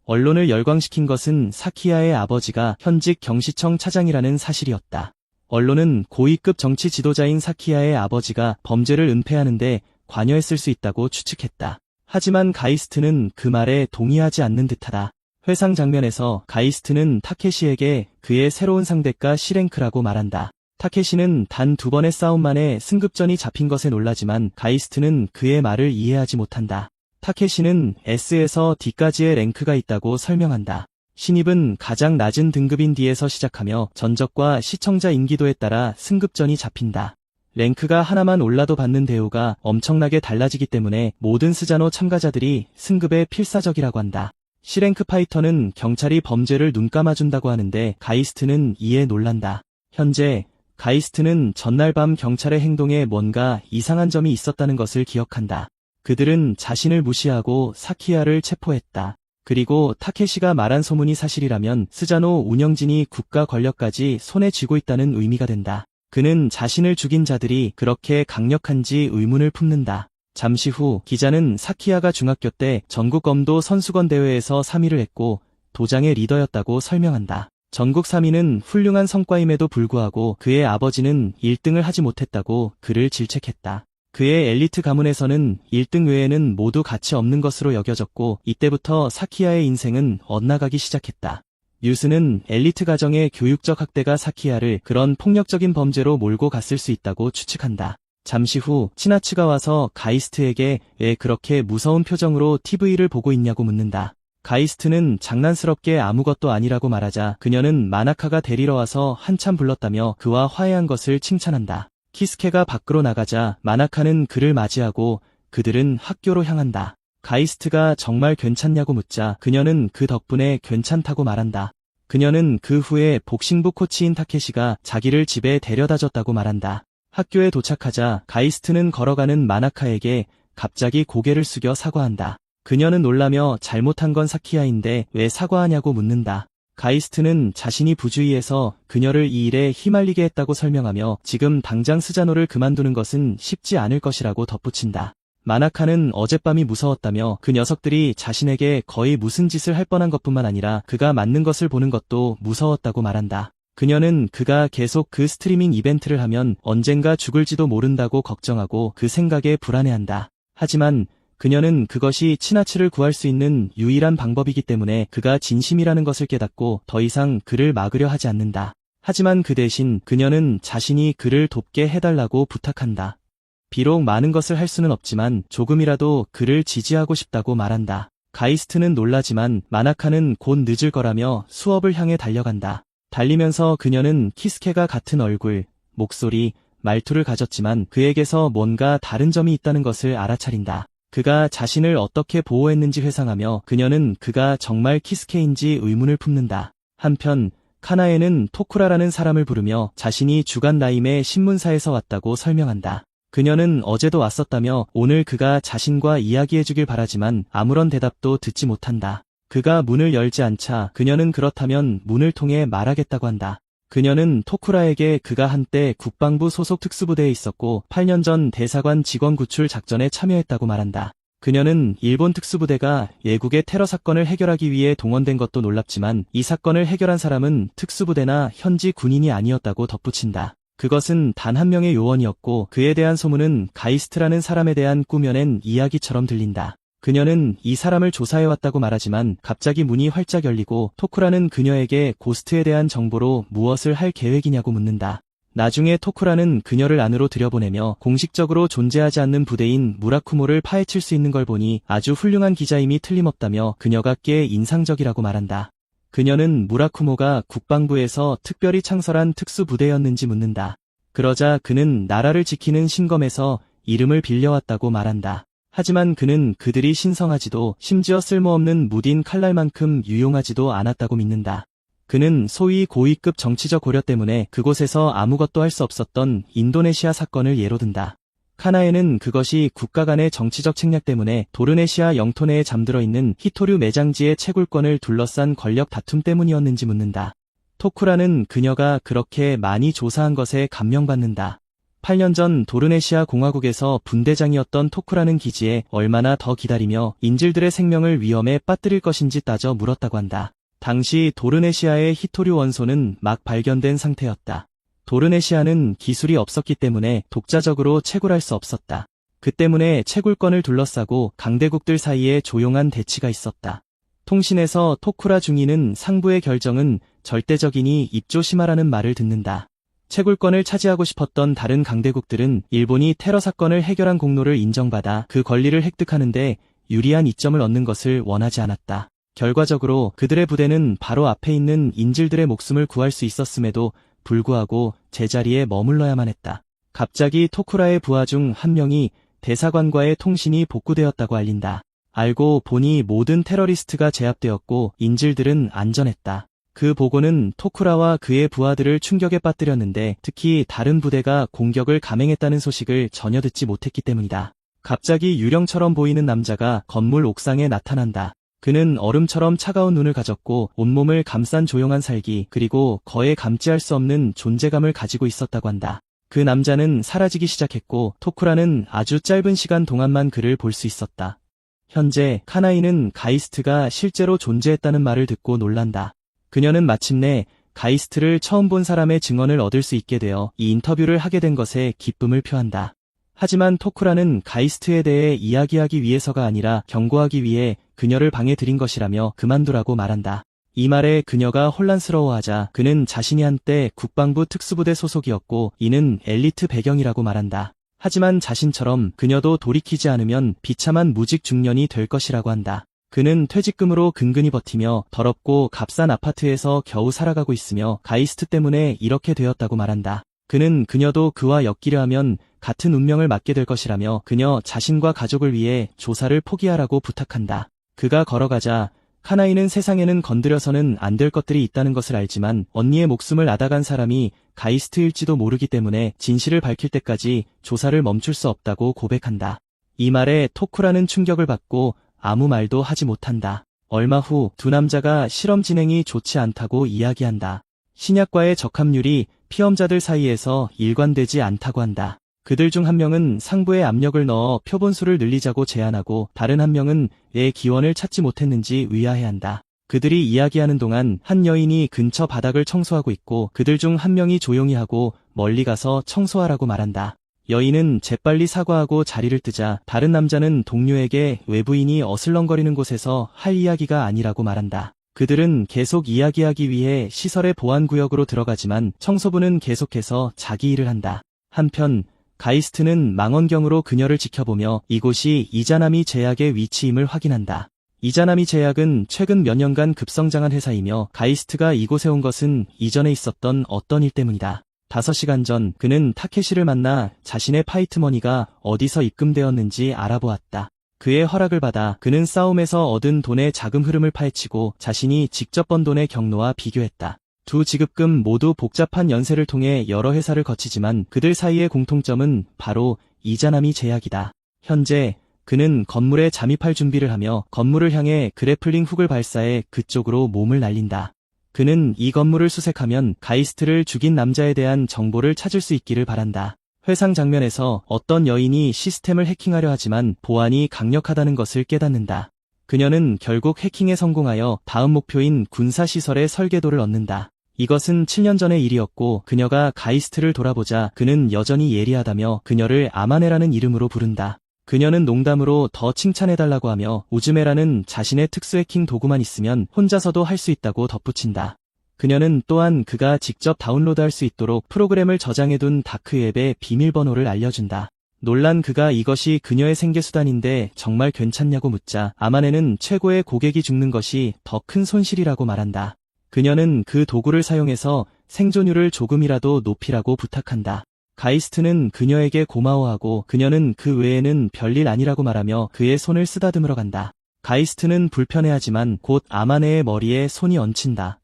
언론을 열광시킨 것은 사키야의 아버지가 현직 경시청 차장이라는 사실이었다. 언론은 고위급 정치 지도자인 사키야의 아버지가 범죄를 은폐하는데 관여했을 수 있다고 추측했다. 하지만 가이스트는 그 말에 동의하지 않는 듯하다. 회상 장면에서 가이스트는 타케시에게 그의 새로운 상대가 시랭크라고 말한다. 타케시는 단 2번의 싸움 만에 승급전이 잡힌 것에 놀라지만 가이스트는 그의 말을 이해하지 못한다. 타케시는 S에서 D까지의 랭크가 있다고 설명한다. 신입은 가장 낮은 등급인 D에서 시작하며 전적과 시청자 인기도에 따라 승급전이 잡힌다. 랭크가 하나만 올라도 받는 대우가 엄청나게 달라지기 때문에 모든 스자노 참가자들이 승급에 필사적이라고 한다. C랭크 파이터는 경찰이 범죄를 눈감아준다고 하는데 가이스트는 이에 놀란다. 현재 가이스트는 전날 밤 경찰의 행동에 뭔가 이상한 점이 있었다는 것을 기억한다. 그들은 자신을 무시하고 사키야를 체포했다. 그리고 타케시가 말한 소문이 사실이라면 스자노 운영진이 국가 권력까지 손에 쥐고 있다는 의미가 된다. 그는 자신을 죽인 자들이 그렇게 강력한지 의문을 품는다. 잠시 후 기자는 사키야가 중학교 때 전국 검도 선수권 대회에서 3위를 했고 도장의 리더였다고 설명한다. 전국 3위는 훌륭한 성과임에도 불구하고 그의 아버지는 1등을 하지 못했다고 그를 질책했다. 그의 엘리트 가문에서는 1등 외에는 모두 가치 없는 것으로 여겨졌고 이때부터 사키야의 인생은 엇나가기 시작했다. 뉴스는 엘리트 가정의 교육적 학대가 사키야를 그런 폭력적인 범죄로 몰고 갔을 수 있다고 추측한다. 잠시 후 치나츠가 와서 가이스트에게 왜 그렇게 무서운 표정으로 TV를 보고 있냐고 묻는다. 가이스트는 장난스럽게 아무것도 아니라고 말하자 그녀는 마나카가 데리러 와서 한참 불렀다며 그와 화해한 것을 칭찬한다. 키스케가 밖으로 나가자 마나카는 그를 맞이하고 그들은 학교로 향한다. 가이스트가 정말 괜찮냐고 묻자 그녀는 그 덕분에 괜찮다고 말한다. 그녀는 그 후에 복싱부 코치인 타케시가 자기를 집에 데려다줬다고 말한다. 학교에 도착하자 가이스트는 걸어가는 마나카에게 갑자기 고개를 숙여 사과한다. 그녀는 놀라며 잘못한 건 사키야인데 왜 사과하냐고 묻는다. 가이스트는 자신이 부주의해서 그녀를 이 일에 휘말리게 했다고 설명하며 지금 당장 스자노를 그만두는 것은 쉽지 않을 것이라고 덧붙인다. 마나카는 어젯밤이 무서웠다며 그 녀석들이 자신에게 거의 무슨 짓을 할 뻔한 것뿐만 아니라 그가 맞는 것을 보는 것도 무서웠다고 말한다. 그녀는 그가 계속 그 스트리밍 이벤트를 하면 언젠가 죽을지도 모른다고 걱정하고 그 생각에 불안해한다. 하지만 그녀는 그것이 치나츠를 구할 수 있는 유일한 방법이기 때문에 그가 진심이라는 것을 깨닫고 더 이상 그를 막으려 하지 않는다. 하지만 그 대신 그녀는 자신이 그를 돕게 해달라고 부탁한다. 비록 많은 것을 할 수는 없지만 조금이라도 그를 지지하고 싶다고 말한다. 가이스트는 놀라지만 마나카는 곧 늦을 거라며 수업을 향해 달려간다. 달리면서 그녀는 키스케가 같은 얼굴, 목소리, 말투를 가졌지만 그에게서 뭔가 다른 점이 있다는 것을 알아차린다. 그가 자신을 어떻게 보호했는지 회상하며 그녀는 그가 정말 키스케인지 의문을 품는다. 한편 카나에는 토쿠라라는 사람을 부르며 자신이 주간 라임의 신문사에서 왔다고 설명한다. 그녀는 어제도 왔었다며 오늘 그가 자신과 이야기해주길 바라지만 아무런 대답도 듣지 못한다. 그가 문을 열지 않자 그녀는 그렇다면 문을 통해 말하겠다고 한다. 그녀는 토쿠라에게 그가 한때 국방부 소속 특수부대에 있었고 8년 전 대사관 직원 구출 작전에 참여했다고 말한다. 그녀는 일본 특수부대가 예국의 테러 사건을 해결하기 위해 동원된 것도 놀랍지만 이 사건을 해결한 사람은 특수부대나 현지 군인이 아니었다고 덧붙인다. 그것은 단 한 명의 요원이었고 그에 대한 소문은 가이스트라는 사람에 대한 꾸며낸 이야기처럼 들린다. 그녀는 이 사람을 조사해왔다고 말하지만 갑자기 문이 활짝 열리고 토쿠라는 그녀에게 고스트에 대한 정보로 무엇을 할 계획이냐고 묻는다. 나중에 토쿠라는 그녀를 안으로 들여보내며 공식적으로 존재하지 않는 부대인 무라쿠모를 파헤칠 수 있는 걸 보니 아주 훌륭한 기자임이 틀림없다며 그녀가 꽤 인상적이라고 말한다. 그녀는 무라쿠모가 국방부에서 특별히 창설한 특수부대였는지 묻는다. 그러자 그는 나라를 지키는 신검에서 이름을 빌려왔다고 말한다. 하지만 그는 그들이 신성하지도 심지어 쓸모없는 무딘 칼날만큼 유용하지도 않았다고 믿는다. 그는 소위 고위급 정치적 고려 때문에 그곳에서 아무것도 할 수 없었던 인도네시아 사건을 예로 든다. 카나에는 그것이 국가 간의 정치적 책략 때문에 도르네시아 영토 내에 잠들어 있는 히토류 매장지의 채굴권을 둘러싼 권력 다툼 때문이었는지 묻는다. 토쿠라는 그녀가 그렇게 많이 조사한 것에 감명받는다. 8년 전 도르네시아 공화국에서 분대장이었던 토쿠라는 기지에 얼마나 더 기다리며 인질들의 생명을 위험에 빠뜨릴 것인지 따져 물었다고 한다. 당시 도르네시아의 히토류 원소는 막 발견된 상태였다. 도르네시아는 기술이 없었기 때문에 독자적으로 채굴할 수 없었다. 그 때문에 채굴권을 둘러싸고 강대국들 사이에 조용한 대치가 있었다. 통신에서 토쿠라 중위는 상부의 결정은 절대적이니 입조심하라는 말을 듣는다. 채굴권을 차지하고 싶었던 다른 강대국들은 일본이 테러 사건을 해결한 공로를 인정받아 그 권리를 획득하는데 유리한 이점을 얻는 것을 원하지 않았다. 결과적으로 그들의 부대는 바로 앞에 있는 인질들의 목숨을 구할 수 있었음에도 불구하고 제자리에 머물러야만 했다. 갑자기 토쿠라의 부하 중 한 명이 대사관과의 통신이 복구되었다고 알린다. 알고 보니 모든 테러리스트가 제압되었고 인질들은 안전했다. 그 보고는 토쿠라와 그의 부하들을 충격에 빠뜨렸는데 특히 다른 부대가 공격을 감행했다는 소식을 전혀 듣지 못했기 때문이다. 갑자기 유령처럼 보이는 남자가 건물 옥상에 나타난다. 그는 얼음처럼 차가운 눈을 가졌고 온몸을 감싼 조용한 살기 그리고 거의 감지할 수 없는 존재감을 가지고 있었다고 한다. 그 남자는 사라지기 시작했고 토쿠라는 아주 짧은 시간 동안만 그를 볼 수 있었다. 현재 카나이는 가이스트가 실제로 존재했다는 말을 듣고 놀란다. 그녀는 마침내 가이스트를 처음 본 사람의 증언을 얻을 수 있게 되어 이 인터뷰를 하게 된 것에 기쁨을 표한다. 하지만 토쿠라는 가이스트에 대해 이야기하기 위해서가 아니라 경고하기 위해 그녀를 방에 들인 것이라며 그만두라고 말한다. 이 말에 그녀가 혼란스러워하자 그는 자신이 한때 국방부 특수부대 소속이었고 이는 엘리트 배경이라고 말한다. 하지만 자신처럼 그녀도 돌이키지 않으면 비참한 무직 중년이 될 것이라고 한다. 그는 퇴직금으로 근근히 버티며 더럽고 값싼 아파트에서 겨우 살아가고 있으며 가이스트 때문에 이렇게 되었다고 말한다. 그는 그녀도 그와 엮이려 하면 같은 운명을 맞게 될 것이라며 그녀 자신과 가족을 위해 조사를 포기하라고 부탁한다. 그가 걸어가자 카나이는 세상에는 건드려서는 안 될 것들이 있다는 것을 알지만 언니의 목숨을 앗아간 사람이 가이스트일지도 모르기 때문에 진실을 밝힐 때까지 조사를 멈출 수 없다고 고백한다. 이 말에 토쿠라는 충격을 받고 아무 말도 하지 못한다. 얼마 후 두 남자가 실험 진행이 좋지 않다고 이야기한다. 신약과의 적합률이 피험자들 사이에서 일관되지 않다고 한다. 그들 중 한 명은 상부에 압력을 넣어 표본수를 늘리자고 제안하고 다른 한 명은 왜 기원을 찾지 못했는지 의아해한다. 그들이 이야기하는 동안 한 여인이 근처 바닥을 청소하고 있고 그들 중 한 명이 조용히 하고 멀리 가서 청소하라고 말한다. 여인은 재빨리 사과하고 자리를 뜨자 다른 남자는 동료에게 외부인이 어슬렁거리는 곳에서 할 이야기가 아니라고 말한다. 그들은 계속 이야기하기 위해 시설의 보안구역으로 들어가지만 청소부는 계속해서 자기 일을 한다. 한편 가이스트는 망원경으로 그녀를 지켜보며 이곳이 이자나미 제약의 위치임을 확인한다. 이자나미 제약은 최근 몇 년간 급성장한 회사이며 가이스트가 이곳에 온 것은 이전에 있었던 어떤 일 때문이다. 5시간 전 그는 타케시를 만나 자신의 파이트머니가 어디서 입금되었는지 알아보았다. 그의 허락을 받아 그는 싸움에서 얻은 돈의 자금 흐름을 파헤치고 자신이 직접 번 돈의 경로와 비교했다. 두 지급금 모두 복잡한 연쇄를 통해 여러 회사를 거치지만 그들 사이의 공통점은 바로 이자나미 제약이다. 현재 그는 건물에 잠입할 준비를 하며 건물을 향해 그래플링 훅을 발사해 그쪽으로 몸을 날린다. 그는 이 건물을 수색하면 가이스트를 죽인 남자에 대한 정보를 찾을 수 있기를 바란다. 회상 장면에서 어떤 여인이 시스템을 해킹하려 하지만 보안이 강력하다는 것을 깨닫는다. 그녀는 결국 해킹에 성공하여 다음 목표인 군사시설의 설계도를 얻는다. 이것은 7년 전의 일이었고 그녀가 가이스트를 돌아보자 그는 여전히 예리하다며 그녀를 아마네라는 이름으로 부른다. 그녀는 농담으로 더 칭찬해달라고 하며 우즈메라는 자신의 특수 해킹 도구만 있으면 혼자서도 할 수 있다고 덧붙인다. 그녀는 또한 그가 직접 다운로드할 수 있도록 프로그램을 저장해둔 다크웹의 비밀번호를 알려준다. 놀란 그가 이것이 그녀의 생계수단인데 정말 괜찮냐고 묻자 아마네는 최고의 고객이 죽는 것이 더 큰 손실이라고 말한다. 그녀는 그 도구를 사용해서 생존율을 조금이라도 높이라고 부탁한다. 가이스트는 그녀에게 고마워하고 그녀는 그 외에는 별일 아니라고 말하며 그의 손을 쓰다듬으러 간다. 가이스트는 불편해하지만 곧 아마네의 머리에 손이 얹힌다.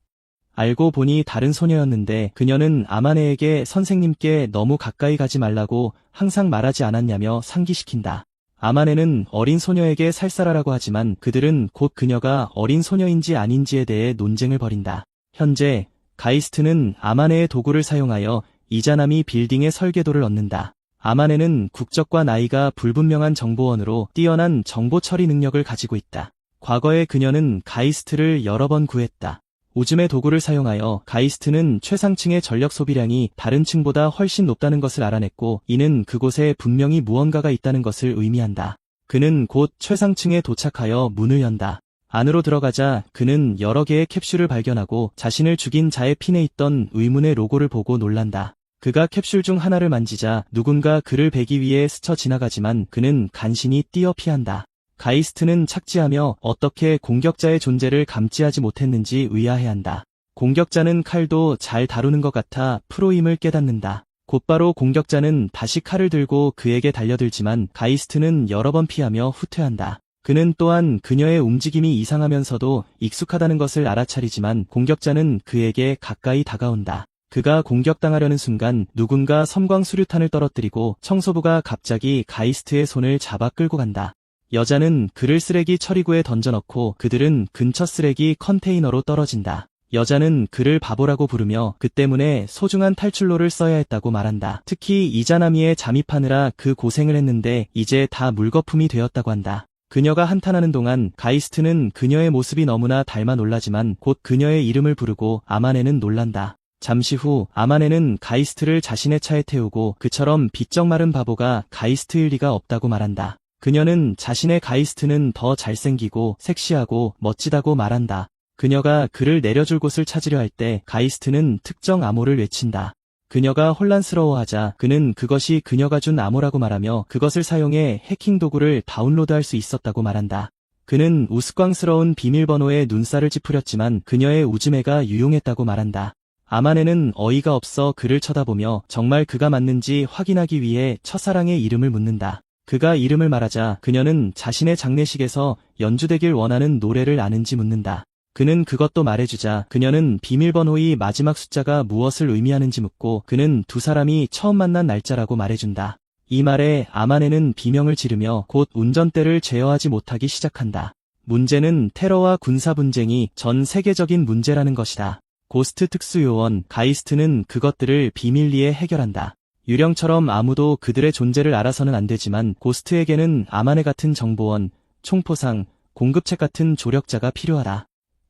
알고 보니 다른 소녀였는데 그녀는 아마네에게 선생님께 너무 가까이 가지 말라고 항상 말하지 않았냐며 상기시킨다. 아마네는 어린 소녀에게 살살하라고 하지만 그들은 곧 그녀가 어린 소녀인지 아닌지에 대해 논쟁을 벌인다. 현재 가이스트는 아마네의 도구를 사용하여 이자남이 빌딩의 설계도를 얻는다. 아마네는 국적과 나이가 불분명한 정보원으로 뛰어난 정보 처리 능력을 가지고 있다. 과거에 그녀는 가이스트를 여러 번 구했다. 오즘의 도구를 사용하여 가이스트는 최상층의 전력 소비량이 다른 층보다 훨씬 높다는 것을 알아냈고, 이는 그곳에 분명히 무언가가 있다는 것을 의미한다. 그는 곧 최상층에 도착하여 문을 연다. 안으로 들어가자 그는 여러 개의 캡슐을 발견하고 자신을 죽인 자의 핀에 있던 의문의 로고를 보고 놀란다. 그가 캡슐 중 하나를 만지자 누군가 그를 베기 위해 스쳐 지나가지만 그는 간신히 뛰어 피한다. 가이스트는 착지하며 어떻게 공격자의 존재를 감지하지 못했는지 의아해한다. 공격자는 칼도 잘 다루는 것 같아 프로임을 깨닫는다. 곧바로 공격자는 다시 칼을 들고 그에게 달려들지만 가이스트는 여러 번 피하며 후퇴한다. 그는 또한 그녀의 움직임이 이상하면서도 익숙하다는 것을 알아차리지만 공격자는 그에게 가까이 다가온다. 그가 공격당하려는 순간 누군가 섬광 수류탄을 떨어뜨리고 청소부가 갑자기 가이스트의 손을 잡아 끌고 간다. 여자는 그를 쓰레기 처리구에 던져넣고 그들은 근처 쓰레기 컨테이너로 떨어진다. 여자는 그를 바보라고 부르며 그 때문에 소중한 탈출로를 써야 했다고 말한다. 특히 이자나미에 잠입하느라 그 고생을 했는데 이제 다 물거품이 되었다고 한다. 그녀가 한탄하는 동안 가이스트는 그녀의 모습이 너무나 닮아 놀라지만 곧 그녀의 이름을 부르고 아마네는 놀란다. 잠시 후 아마네는 가이스트를 자신의 차에 태우고 그처럼 비쩍 마른 바보가 가이스트일 리가 없다고 말한다. 그녀는 자신의 가이스트는 더 잘생기고 섹시하고 멋지다고 말한다. 그녀가 그를 내려줄 곳을 찾으려 할 때 가이스트는 특정 암호를 외친다. 그녀가 혼란스러워하자 그는 그것이 그녀가 준 암호라고 말하며 그것을 사용해 해킹 도구를 다운로드할 수 있었다고 말한다. 그는 우스꽝스러운 비밀번호에 눈살을 찌푸렸지만 그녀의 우즈매가 유용했다고 말한다. 아마네는 어이가 없어 그를 쳐다보며 정말 그가 맞는지 확인하기 위해 첫사랑의 이름을 묻는다. 그가 이름을 말하자 그녀는 자신의 장례식에서 연주되길 원하는 노래를 아는지 묻는다. 그는 그것도 말해주자 그녀는 비밀번호의 마지막 숫자가 무엇을 의미하는지 묻고 그는 두 사람이 처음 만난 날짜라고 말해준다. 이 말에 아마네는 비명을 지르며 곧 운전대를 제어하지 못하기 시작한다. 문제는 테러와 군사분쟁이 전 세계적인 문제라는 것이다. 고스트 특수요원 가이스트는 그것들을 비밀리에 해결한다. 유령처럼 아무도 그들의 존재를 알아서는 안 되지만 고스트에게는 아마네 같은 정보원, 총포상, 공급책 같은 조력자가 필요하다.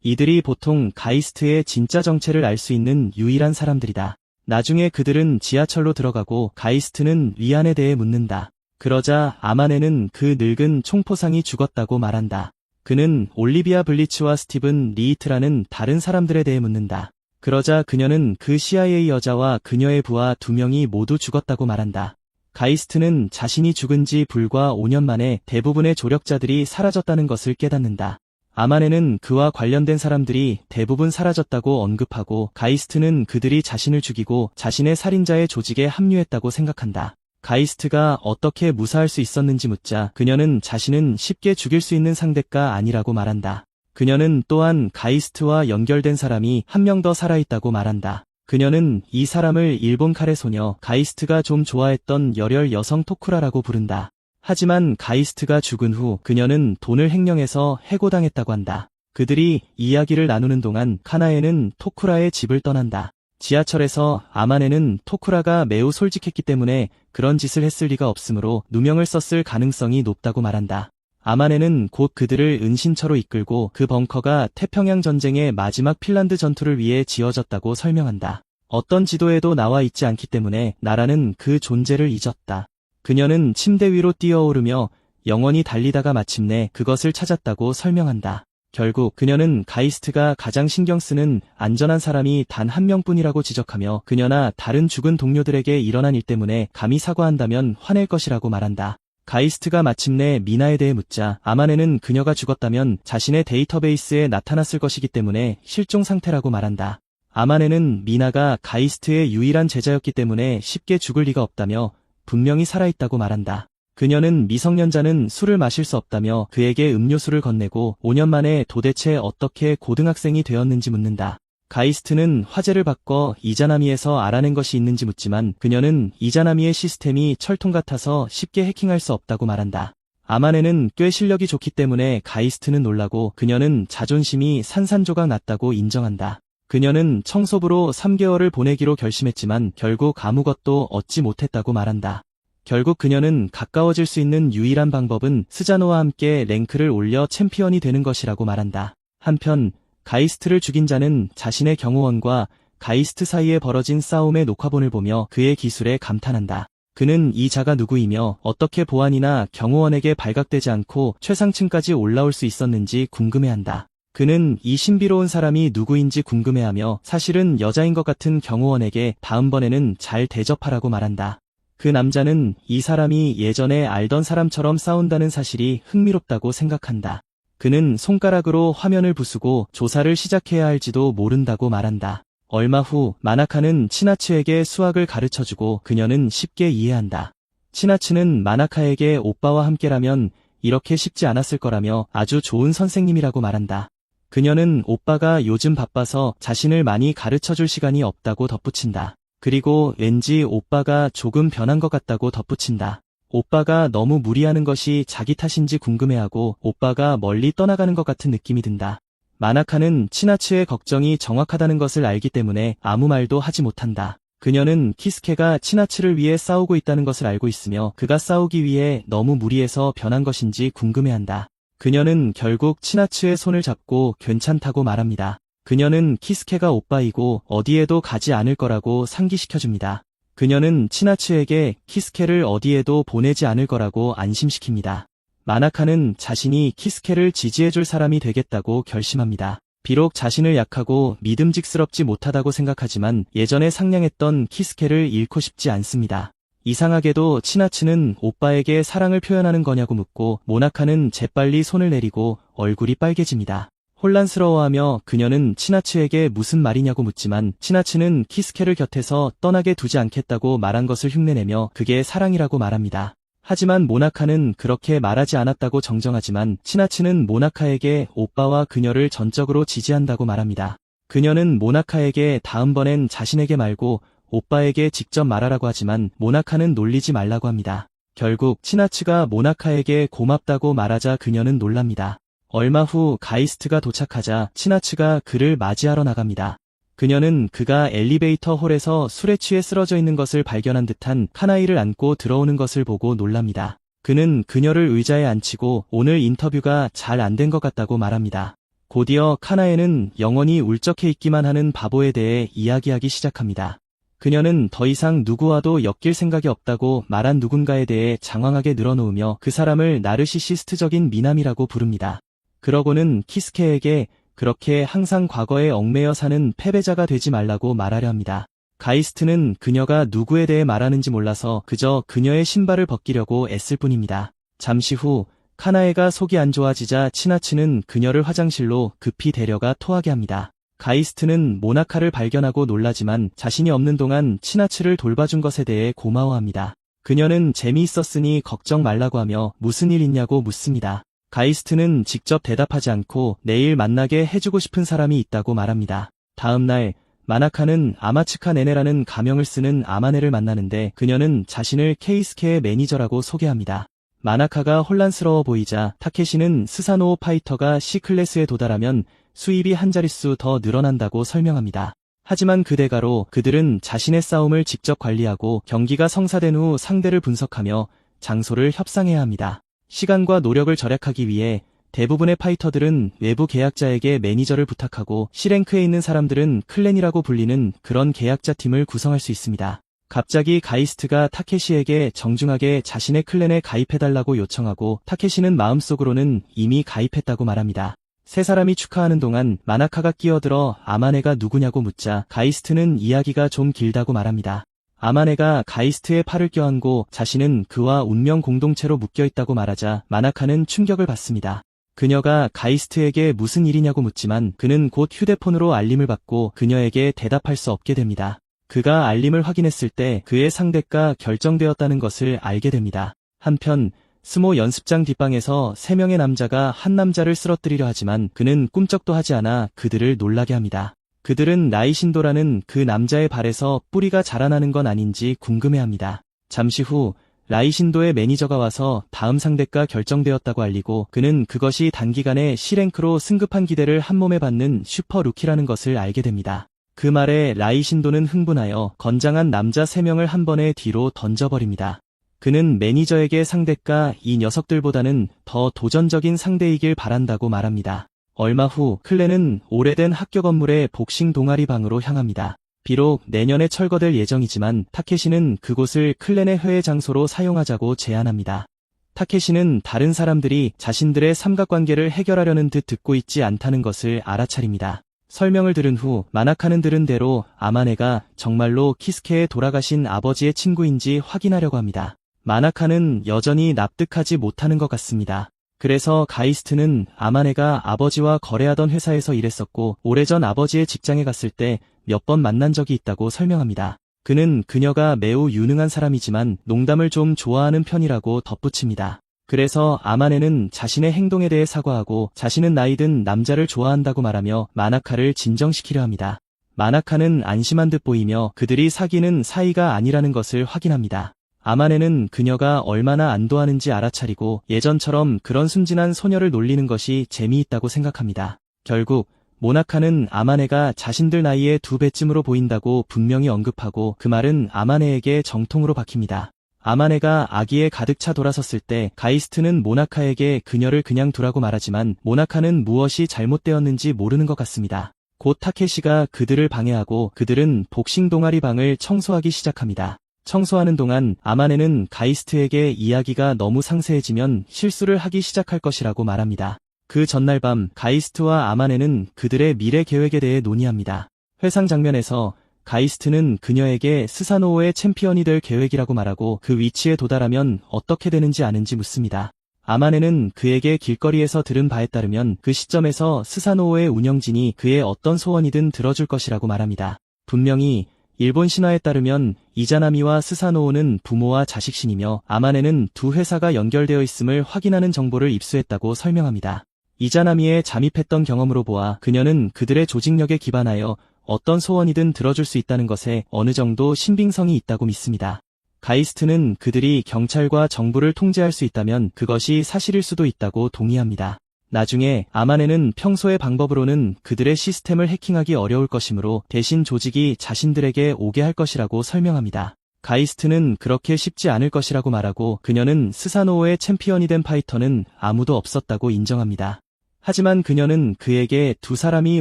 이들이 보통 가이스트의 진짜 정체를 알 수 있는 유일한 사람들이다. 나중에 그들은 지하철로 들어가고 가이스트는 위안에 대해 묻는다. 그러자 아마네는 그 늙은 총포상이 죽었다고 말한다. 그는 올리비아 블리츠와 스티븐 리히트라는 다른 사람들에 대해 묻는다. 그러자 그녀는 그 CIA 여자와 그녀의 부하 2명이 모두 죽었다고 말한다. 가이스트는 자신이 죽은 지 불과 5년 만에 대부분의 조력자들이 사라졌다는 것을 깨닫는다. 아마네는 그와 관련된 사람들이 대부분 사라졌다고 언급하고 가이스트는 그들이 자신을 죽이고 자신의 살인자의 조직에 합류했다고 생각한다. 가이스트가 어떻게 무사할 수 있었는지 묻자 그녀는 자신은 쉽게 죽일 수 있는 상대가 아니라고 말한다. 그녀는 또한 가이스트와 연결된 사람이 한 명 더 살아있다고 말한다. 그녀는 이 사람을 일본 카레 소녀 가이스트가 좀 좋아했던 열혈 여성 토쿠라라고 부른다. 하지만 가이스트가 죽은 후 그녀는 돈을 횡령해서 해고당했다고 한다. 그들이 이야기를 나누는 동안 카나에는 토쿠라의 집을 떠난다. 지하철에서 아마네는 토쿠라가 매우 솔직했기 때문에 그런 짓을 했을 리가 없으므로 누명을 썼을 가능성이 높다고 말한다. 아마네는 곧 그들을 은신처로 이끌고 그 벙커가 태평양 전쟁의 마지막 핀란드 전투를 위해 지어졌다고 설명한다. 어떤 지도에도 나와 있지 않기 때문에 나라는 그 존재를 잊었다. 그녀는 침대 위로 뛰어오르며 영원히 달리다가 마침내 그것을 찾았다고 설명한다. 결국 그녀는 가이스트가 가장 신경 쓰는 안전한 사람이 단 한 명뿐이라고 지적하며 그녀나 다른 죽은 동료들에게 일어난 일 때문에 감히 사과한다면 화낼 것이라고 말한다. 가이스트가 마침내 미나에 대해 묻자 아마네는 그녀가 죽었다면 자신의 데이터베이스에 나타났을 것이기 때문에 실종 상태라고 말한다. 아마네는 미나가 가이스트의 유일한 제자였기 때문에 쉽게 죽을 리가 없다며 분명히 살아있다고 말한다. 그녀는 미성년자는 술을 마실 수 없다며 그에게 음료수를 건네고 5년 만에 도대체 어떻게 고등학생이 되었는지 묻는다. 가이스트는 화제를 바꿔 이자나미에서 알아낸 것이 있는지 묻지만 그녀는 이자나미의 시스템이 철통 같아서 쉽게 해킹할 수 없다고 말한다. 아마네는 꽤 실력이 좋기 때문에 가이스트는 놀라고 그녀는 자존심이 산산조각 났다고 인정한다. 그녀는 청소부로 3개월을 보내기로 결심했지만 결국 아무것도 얻지 못했다고 말한다. 결국 그녀는 가까워질 수 있는 유일한 방법은 스자노와 함께 랭크를 올려 챔피언이 되는 것이라고 말한다. 한편 가이스트를 죽인 자는 자신의 경호원과 가이스트 사이에 벌어진 싸움의 녹화본을 보며 그의 기술에 감탄한다. 그는 이 자가 누구이며 어떻게 보안이나 경호원에게 발각되지 않고 최상층까지 올라올 수 있었는지 궁금해한다. 그는 이 신비로운 사람이 누구인지 궁금해하며 사실은 여자인 것 같은 경호원에게 다음번에는 잘 대접하라고 말한다. 그 남자는 이 사람이 예전에 알던 사람처럼 싸운다는 사실이 흥미롭다고 생각한다. 그는 손가락으로 화면을 부수고 조사를 시작해야 할지도 모른다고 말한다. 얼마 후 마나카는 치나츠에게 수학을 가르쳐주고 그녀는 쉽게 이해한다. 치나츠는 마나카에게 오빠와 함께라면 이렇게 쉽지 않았을 거라며 아주 좋은 선생님이라고 말한다. 그녀는 오빠가 요즘 바빠서 자신을 많이 가르쳐줄 시간이 없다고 덧붙인다. 그리고 왠지 오빠가 조금 변한 것 같다고 덧붙인다. 오빠가 너무 무리하는 것이 자기 탓인지 궁금해하고 오빠가 멀리 떠나가는 것 같은 느낌이 든다. 마나카는 치나츠의 걱정이 정확하다는 것을 알기 때문에 아무 말도 하지 못한다. 그녀는 키스케가 치나츠를 위해 싸우고 있다는 것을 알고 있으며 그가 싸우기 위해 너무 무리해서 변한 것인지 궁금해한다. 그녀는 결국 치나츠의 손을 잡고 괜찮다고 말합니다. 그녀는 키스케가 오빠이고 어디에도 가지 않을 거라고 상기시켜줍니다. 그녀는 치나츠에게 키스케를 어디에도 보내지 않을 거라고 안심시킵니다. 마나카는 자신이 키스케를 지지해줄 사람이 되겠다고 결심합니다. 비록 자신을 약하고 믿음직스럽지 못하다고 생각하지만 예전에 상냥했던 키스케를 잃고 싶지 않습니다. 이상하게도 치나츠는 오빠에게 사랑을 표현하는 거냐고 묻고 모나카는 재빨리 손을 내리고 얼굴이 빨개집니다. 혼란스러워하며 그녀는 치나츠에게 무슨 말이냐고 묻지만 치나츠는 키스케를 곁에서 떠나게 두지 않겠다고 말한 것을 흉내내며 그게 사랑이라고 말합니다. 하지만 모나카는 그렇게 말하지 않았다고 정정하지만 치나츠는 모나카에게 오빠와 그녀를 전적으로 지지한다고 말합니다. 그녀는 모나카에게 다음번엔 자신에게 말고 오빠에게 직접 말하라고 하지만 모나카는 놀리지 말라고 합니다. 결국 치나츠가 모나카에게 고맙다고 말하자 그녀는 놀랍니다. 얼마 후 가이스트가 도착하자 치나츠가 그를 맞이하러 나갑니다. 그녀는 그가 엘리베이터 홀에서 술에 취해 쓰러져 있는 것을 발견한 듯한 카나이를 안고 들어오는 것을 보고 놀랍니다. 그는 그녀를 의자에 앉히고 오늘 인터뷰가 잘 안 된 것 같다고 말합니다. 곧이어 카나에는 영원히 울적해 있기만 하는 바보에 대해 이야기하기 시작합니다. 그녀는 더 이상 누구와도 엮일 생각이 없다고 말한 누군가에 대해 장황하게 늘어놓으며 그 사람을 나르시시스트적인 미남이라고 부릅니다. 그러고는 키스케에게 그렇게 항상 과거에 얽매여 사는 패배자가 되지 말라고 말하려 합니다. 가이스트는 그녀가 누구에 대해 말하는지 몰라서 그저 그녀의 신발을 벗기려고 애쓸 뿐입니다. 잠시 후 카나에가 속이 안 좋아지자 치나츠는 그녀를 화장실로 급히 데려가 토하게 합니다. 가이스트는 모나카를 발견하고 놀라지만 자신이 없는 동안 치나츠를 돌봐준 것에 대해 고마워합니다. 그녀는 재미있었으니 걱정 말라고 하며 무슨 일 있냐고 묻습니다. 가이스트는 직접 대답하지 않고 내일 만나게 해주고 싶은 사람이 있다고 말합니다. 다음 날 마나카는 아마츠카 네네라는 가명을 쓰는 아마네를 만나는데 그녀는 자신을 케이스케의 매니저라고 소개합니다. 마나카가 혼란스러워 보이자 타케시는 스사노오 파이터가 C클래스에 도달하면 수입이 한 자릿수 더 늘어난다고 설명합니다. 하지만 그 대가로 그들은 자신의 싸움을 직접 관리하고 경기가 성사된 후 상대를 분석하며 장소를 협상해야 합니다. 시간과 노력을 절약하기 위해 대부분의 파이터들은 외부 계약자에게 매니저를 부탁하고 C랭크에 있는 사람들은 클랜이라고 불리는 그런 계약자 팀을 구성할 수 있습니다. 갑자기 가이스트가 타케시에게 정중하게 자신의 클랜에 가입해달라고 요청하고 타케시는 마음속으로는 이미 가입했다고 말합니다. 세 사람이 축하하는 동안 마나카가 끼어들어 아마네가 누구냐고 묻자 가이스트는 이야기가 좀 길다고 말합니다. 아마네가 가이스트의 팔을 껴안고 자신은 그와 운명 공동체로 묶여있다고 말하자 마나카는 충격을 받습니다. 그녀가 가이스트에게 무슨 일이냐고 묻지만 그는 곧 휴대폰으로 알림을 받고 그녀에게 대답할 수 없게 됩니다. 그가 알림을 확인했을 때 그의 상대가 결정되었다는 것을 알게 됩니다. 한편 스모 연습장 뒷방에서 3명의 남자가 한 남자를 쓰러뜨리려 하지만 그는 꿈쩍도 하지 않아 그들을 놀라게 합니다. 그들은 나이신도라는 그 남자의 발에서 뿌리가 자라나는 건 아닌지 궁금해합니다. 잠시 후 라이신도의 매니저가 와서 다음 상대가 결정되었다고 알리고 그는 그것이 단기간에 C랭크로 승급한 기대를 한몸에 받는 슈퍼 루키라는 것을 알게 됩니다. 그 말에 라이신도는 흥분하여 건장한 남자 3명을 한 번에 뒤로 던져버립니다. 그는 매니저에게 상대가 이 녀석들보다는 더 도전적인 상대이길 바란다고 말합니다. 얼마 후 클레는 오래된 학교 건물의 복싱 동아리 방으로 향합니다. 비록 내년에 철거될 예정이지만 타케시는 그곳을 클랜의 회의 장소로 사용하자고 제안합니다. 타케시는 다른 사람들이 자신들의 삼각관계를 해결하려는 듯 듣고 있지 않다는 것을 알아차립니다. 설명을 들은 후 마나카는 들은 대로 아마네가 정말로 키스케의 돌아가신 아버지의 친구인지 확인하려고 합니다. 마나카는 여전히 납득하지 못하는 것 같습니다. 그래서 가이스트는 아마네가 아버지와 거래하던 회사에서 일했었고 오래전 아버지의 직장에 갔을 때 몇 번 만난 적이 있다고 설명합니다. 그는 그녀가 매우 유능한 사람이지만 농담을 좀 좋아하는 편이라고 덧붙입니다. 그래서 아마네는 자신의 행동에 대해 사과하고 자신은 나이든 남자를 좋아한다고 말하며 마나카를 진정시키려 합니다. 마나카는 안심한 듯 보이며 그들이 사귀는 사이가 아니라는 것을 확인합니다. 아마네는 그녀가 얼마나 안도하는지 알아차리고 예전처럼 그런 순진한 소녀를 놀리는 것이 재미있다고 생각합니다. 결국 모나카는 아마네가 자신들 나이의 2배쯤으로 보인다고 분명히 언급하고 그 말은 아마네에게 정통으로 박힙니다. 아마네가 아기에 가득 차 돌아섰을 때 가이스트는 모나카에게 그녀를 그냥 두라고 말하지만 모나카는 무엇이 잘못되었는지 모르는 것 같습니다. 곧 타케시가 그들을 방해하고 그들은 복싱 동아리 방을 청소하기 시작합니다. 청소하는 동안 아마네는 가이스트에게 이야기가 너무 상세해지면 실수를 하기 시작할 것이라고 말합니다. 그 전날 밤 가이스트와 아마네는 그들의 미래 계획에 대해 논의합니다. 회상 장면에서 가이스트는 그녀에게 스사노오의 챔피언이 될 계획이라고 말하고 그 위치에 도달하면 어떻게 되는지 아는지 묻습니다. 아마네는 그에게 길거리에서 들은 바에 따르면 그 시점에서 스사노오의 운영진이 그의 어떤 소원이든 들어줄 것이라고 말합니다. 분명히 일본 신화에 따르면 이자나미와 스사노오는 부모와 자식신이며 아마네는 두 회사가 연결되어 있음을 확인하는 정보를 입수했다고 설명합니다. 이자나미에 잠입했던 경험으로 보아 그녀는 그들의 조직력에 기반하여 어떤 소원이든 들어줄 수 있다는 것에 어느 정도 신빙성이 있다고 믿습니다. 가이스트는 그들이 경찰과 정부를 통제할 수 있다면 그것이 사실일 수도 있다고 동의합니다. 나중에 아마네는 평소의 방법으로는 그들의 시스템을 해킹하기 어려울 것이므로 대신 조직이 자신들에게 오게 할 것이라고 설명합니다. 가이스트는 그렇게 쉽지 않을 것이라고 말하고 그녀는 스사노오의 챔피언이 된 파이터는 아무도 없었다고 인정합니다. 하지만 그녀는 그에게 두 사람이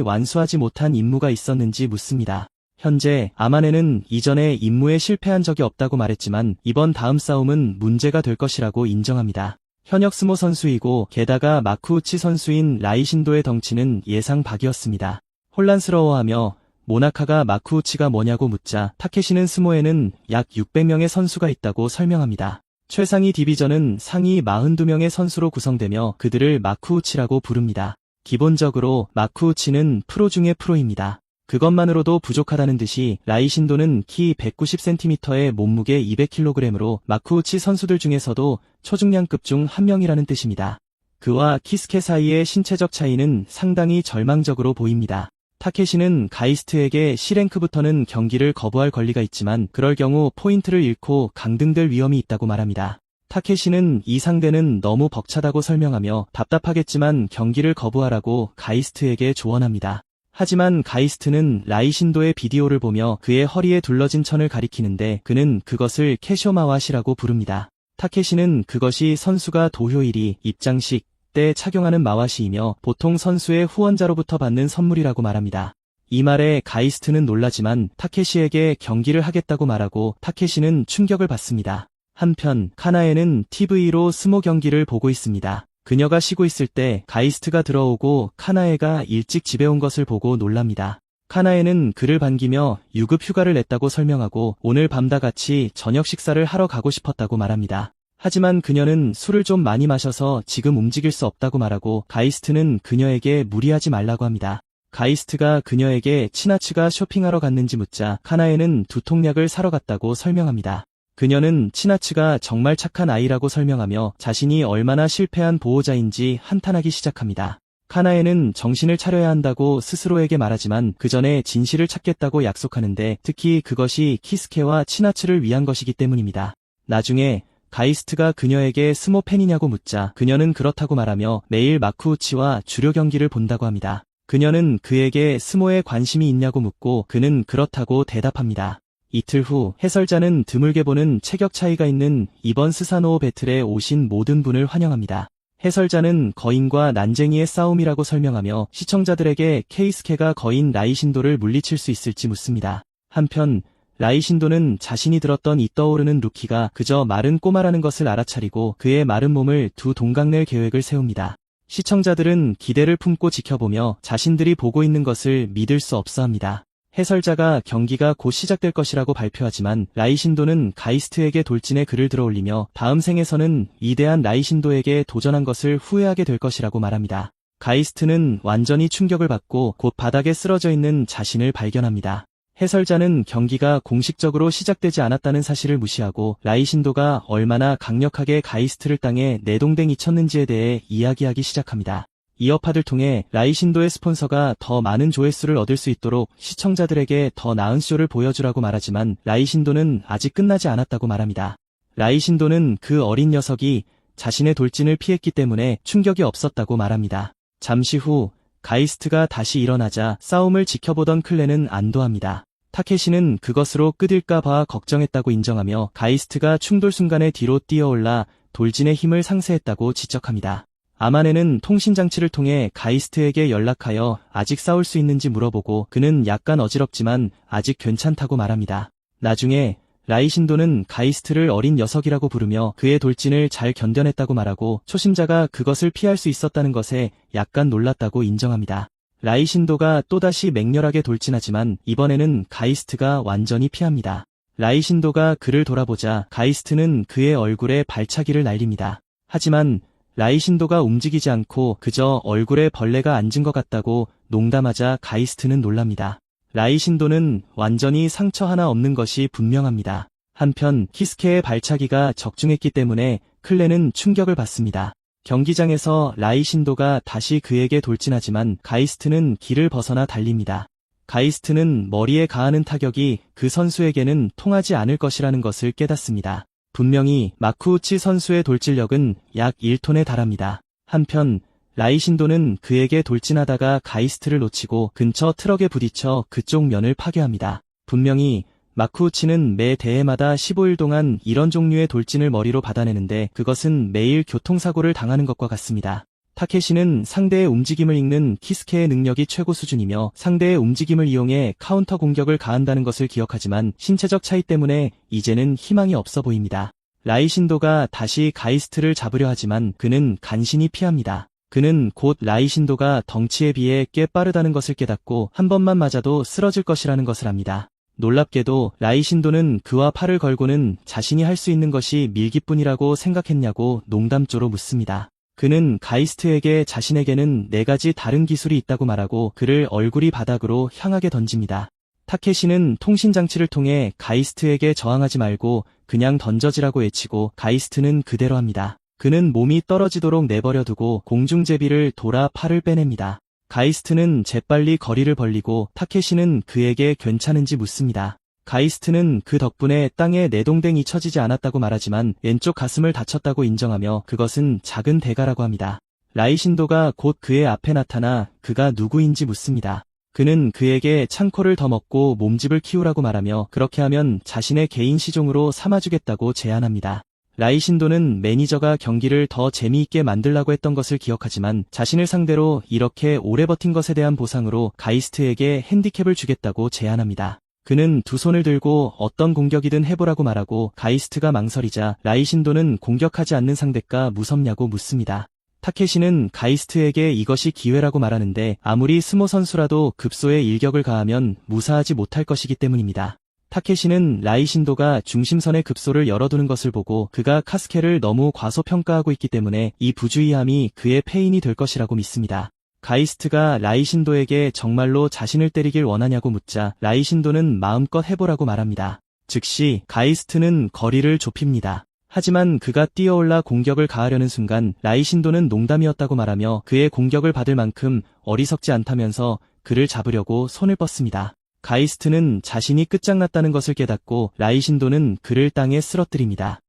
완수하지 못한 임무가 있었는지 묻습니다. 현재 아마네는 이전에 임무에 실패한 적이 없다고 말했지만 이번 다음 싸움은 문제가 될 것이라고 인정합니다. 현역 스모 선수이고 게다가 마쿠우치 선수인 라이신도의 덩치는 예상 밖이었습니다. 혼란스러워하며 모나카가 마쿠우치가 뭐냐고 묻자 타케시는 스모에는 약 600명의 선수가 있다고 설명합니다. 최상위 디비전은 상위 42명의 선수로 구성되며 그들을 마쿠우치라고 부릅니다. 기본적으로 마쿠우치는 프로 중의 프로입니다. 그것만으로도 부족하다는 듯이 라이신도는 키 190cm에 몸무게 200kg으로 마쿠우치 선수들 중에서도 초중량급 중 한 명이라는 뜻입니다. 그와 키스케 사이의 신체적 차이는 상당히 절망적으로 보입니다. 타케시는 가이스트에게 C랭크부터는 경기를 거부할 권리가 있지만 그럴 경우 포인트를 잃고 강등될 위험이 있다고 말합니다. 타케시는 이 상대는 너무 벅차다고 설명하며 답답하겠지만 경기를 거부하라고 가이스트에게 조언합니다. 하지만 가이스트는 라이신도의 비디오를 보며 그의 허리에 둘러진 천을 가리키는데 그는 그것을 캐쇼마와시라고 부릅니다. 타케시는 그것이 선수가 도효일이 입장식 때 착용하는 마와시이며 보통 선수의 후원자로부터 받는 선물이라고 말합니다. 이 말에 가이스트는 놀라지만 타케시에게 경기를 하겠다고 말하고 타케시는 충격을 받습니다. 한편 카나에는 TV로 스모 경기를 보고 있습니다. 그녀가 쉬고 있을 때 가이스트가 들어오고 카나에가 일찍 집에 온 것을 보고 놀랍니다. 카나에는 그를 반기며 유급 휴가를 냈다고 설명하고 오늘 밤 다 같이 저녁 식사를 하러 가고 싶었다고 말합니다. 하지만 그녀는 술을 좀 많이 마셔서 지금 움직일 수 없다고 말하고 가이스트는 그녀에게 무리하지 말라고 합니다. 가이스트가 그녀에게 치나츠가 쇼핑하러 갔는지 묻자 카나에는 두통약을 사러 갔다고 설명합니다. 그녀는 치나츠가 정말 착한 아이라고 설명하며 자신이 얼마나 실패한 보호자인지 한탄하기 시작합니다. 카나에는 정신을 차려야 한다고 스스로에게 말하지만 그 전에 진실을 찾겠다고 약속하는데 특히 그것이 키스케와 치나츠를 위한 것이기 때문입니다. 나중에 가이스트가 그녀에게 스모 팬이냐고 묻자 그녀는 그렇다고 말하며 매일 마쿠우치와 주료 경기를 본다고 합니다. 그녀는 그에게 스모에 관심이 있냐고 묻고 그는 그렇다고 대답합니다. 이틀 후 해설자는 드물게 보는 체격 차이가 있는 이번 스사노오 배틀에 오신 모든 분을 환영합니다. 해설자는 거인과 난쟁이의 싸움이라고 설명하며 시청자들에게 케이스케가 거인 라이신도를 물리칠 수 있을지 묻습니다. 한편 라이신도는 자신이 들었던 이 떠오르는 루키가 그저 마른 꼬마라는 것을 알아차리고 그의 마른 몸을 두 동강낼 계획을 세웁니다. 시청자들은 기대를 품고 지켜보며 자신들이 보고 있는 것을 믿을 수 없어합니다. 해설자가 경기가 곧 시작될 것이라고 발표하지만 라이신도는 가이스트에게 돌진의 글을 들어올리며 다음 생에서는 위대한 라이신도에게 도전한 것을 후회하게 될 것이라고 말합니다. 가이스트는 완전히 충격을 받고 곧 바닥에 쓰러져 있는 자신을 발견합니다. 해설자는 경기가 공식적으로 시작되지 않았다는 사실을 무시하고 라이신도가 얼마나 강력하게 가이스트를 땅에 내동댕이 쳤는지에 대해 이야기하기 시작합니다. 이 여파를 통해 라이신도의 스폰서가 더 많은 조회수를 얻을 수 있도록 시청자들에게 더 나은 쇼를 보여주라고 말하지만 라이신도는 아직 끝나지 않았다고 말합니다. 라이신도는 그 어린 녀석이 자신의 돌진을 피했기 때문에 충격이 없었다고 말합니다. 잠시 후 가이스트가 다시 일어나자 싸움을 지켜보던 클레는 안도합니다. 타케시는 그것으로 끝일까 봐 걱정했다고 인정하며 가이스트가 충돌 순간에 뒤로 뛰어올라 돌진의 힘을 상쇄했다고 지적합니다. 아마네는 통신장치를 통해 가이스트에게 연락하여 아직 싸울 수 있는지 물어보고 그는 약간 어지럽지만 아직 괜찮다고 말합니다. 나중에 라이신도는 가이스트를 어린 녀석이라고 부르며 그의 돌진을 잘 견뎌냈다고 말하고 초심자가 그것을 피할 수 있었다는 것에 약간 놀랐다고 인정합니다. 라이신도가 또다시 맹렬하게 돌진하지만 이번에는 가이스트가 완전히 피합니다. 라이신도가 그를 돌아보자 가이스트는 그의 얼굴에 발차기를 날립니다. 하지만 라이신도가 움직이지 않고 그저 얼굴에 벌레가 앉은 것 같다고 농담하자 가이스트는 놀랍니다. 라이신도는 완전히 상처 하나 없는 것이 분명합니다. 한편 키스케의 발차기가 적중했기 때문에 클레는 충격을 받습니다. 경기장에서 라이신도가 다시 그에게 돌진하지만 가이스트는 길을 벗어나 달립니다. 가이스트는 머리에 가하는 타격이 그 선수에게는 통하지 않을 것이라는 것을 깨닫습니다. 분명히 마쿠우치 선수의 돌진력은 약 1톤에 달합니다. 한편 라이신도는 그에게 돌진하다가 가이스트를 놓치고 근처 트럭에 부딪혀 그쪽 면을 파괴합니다. 분명히 마쿠우치는 매 대회마다 15일 동안 이런 종류의 돌진을 머리로 받아내는데 그것은 매일 교통사고를 당하는 것과 같습니다. 타케시는 상대의 움직임을 읽는 키스케의 능력이 최고 수준이며 상대의 움직임을 이용해 카운터 공격을 가한다는 것을 기억하지만 신체적 차이 때문에 이제는 희망이 없어 보입니다. 라이신도가 다시 가이스트를 잡으려 하지만 그는 간신히 피합니다. 그는 곧 라이신도가 덩치에 비해 꽤 빠르다는 것을 깨닫고 한 번만 맞아도 쓰러질 것이라는 것을 압니다. 놀랍게도 라이신도는 그와 팔을 걸고는 자신이 할 수 있는 것이 밀기뿐이라고 생각했냐고 농담조로 묻습니다. 그는 가이스트에게 자신에게는 4가지 다른 기술이 있다고 말하고 그를 얼굴이 바닥으로 향하게 던집니다. 타케시는 통신장치를 통해 가이스트에게 저항하지 말고 그냥 던져지라고 외치고 가이스트는 그대로 합니다. 그는 몸이 떨어지도록 내버려두고 공중제비를 돌아 팔을 빼냅니다. 가이스트는 재빨리 거리를 벌리고 타케시는 그에게 괜찮은지 묻습니다. 가이스트는 그 덕분에 땅에 내동댕이 쳐지지 않았다고 말하지만 왼쪽 가슴을 다쳤다고 인정하며 그것은 작은 대가라고 합니다. 라이신도가 곧 그의 앞에 나타나 그가 누구인지 묻습니다. 그는 그에게 창코를 더 먹고 몸집을 키우라고 말하며 그렇게 하면 자신의 개인 시종으로 삼아주겠다고 제안합니다. 라이신도는 매니저가 경기를 더 재미있게 만들라고 했던 것을 기억하지만 자신을 상대로 이렇게 오래 버틴 것에 대한 보상으로 가이스트에게 핸디캡을 주겠다고 제안합니다. 그는 두 손을 들고 어떤 공격이든 해보라고 말하고 가이스트가 망설이자 라이신도는 공격하지 않는 상대가 무섭냐고 묻습니다. 타케시는 가이스트에게 이것이 기회라고 말하는데 아무리 스모 선수라도 급소에 일격을 가하면 무사하지 못할 것이기 때문입니다. 타케시는 라이신도가 중심선의 급소를 열어두는 것을 보고 그가 카스케를 너무 과소평가하고 있기 때문에 이 부주의함이 그의 패인이 될 것이라고 믿습니다. 가이스트가 라이신도에게 정말로 자신을 때리길 원하냐고 묻자 라이신도는 마음껏 해보라고 말합니다. 즉시 가이스트는 거리를 좁힙니다. 하지만 그가 뛰어올라 공격을 가하려는 순간 라이신도는 농담이었다고 말하며 그의 공격을 받을 만큼 어리석지 않다면서 그를 잡으려고 손을 뻗습니다. 가이스트는 자신이 끝장났다는 것을 깨닫고 라이신도는 그를 땅에 쓰러뜨립니다.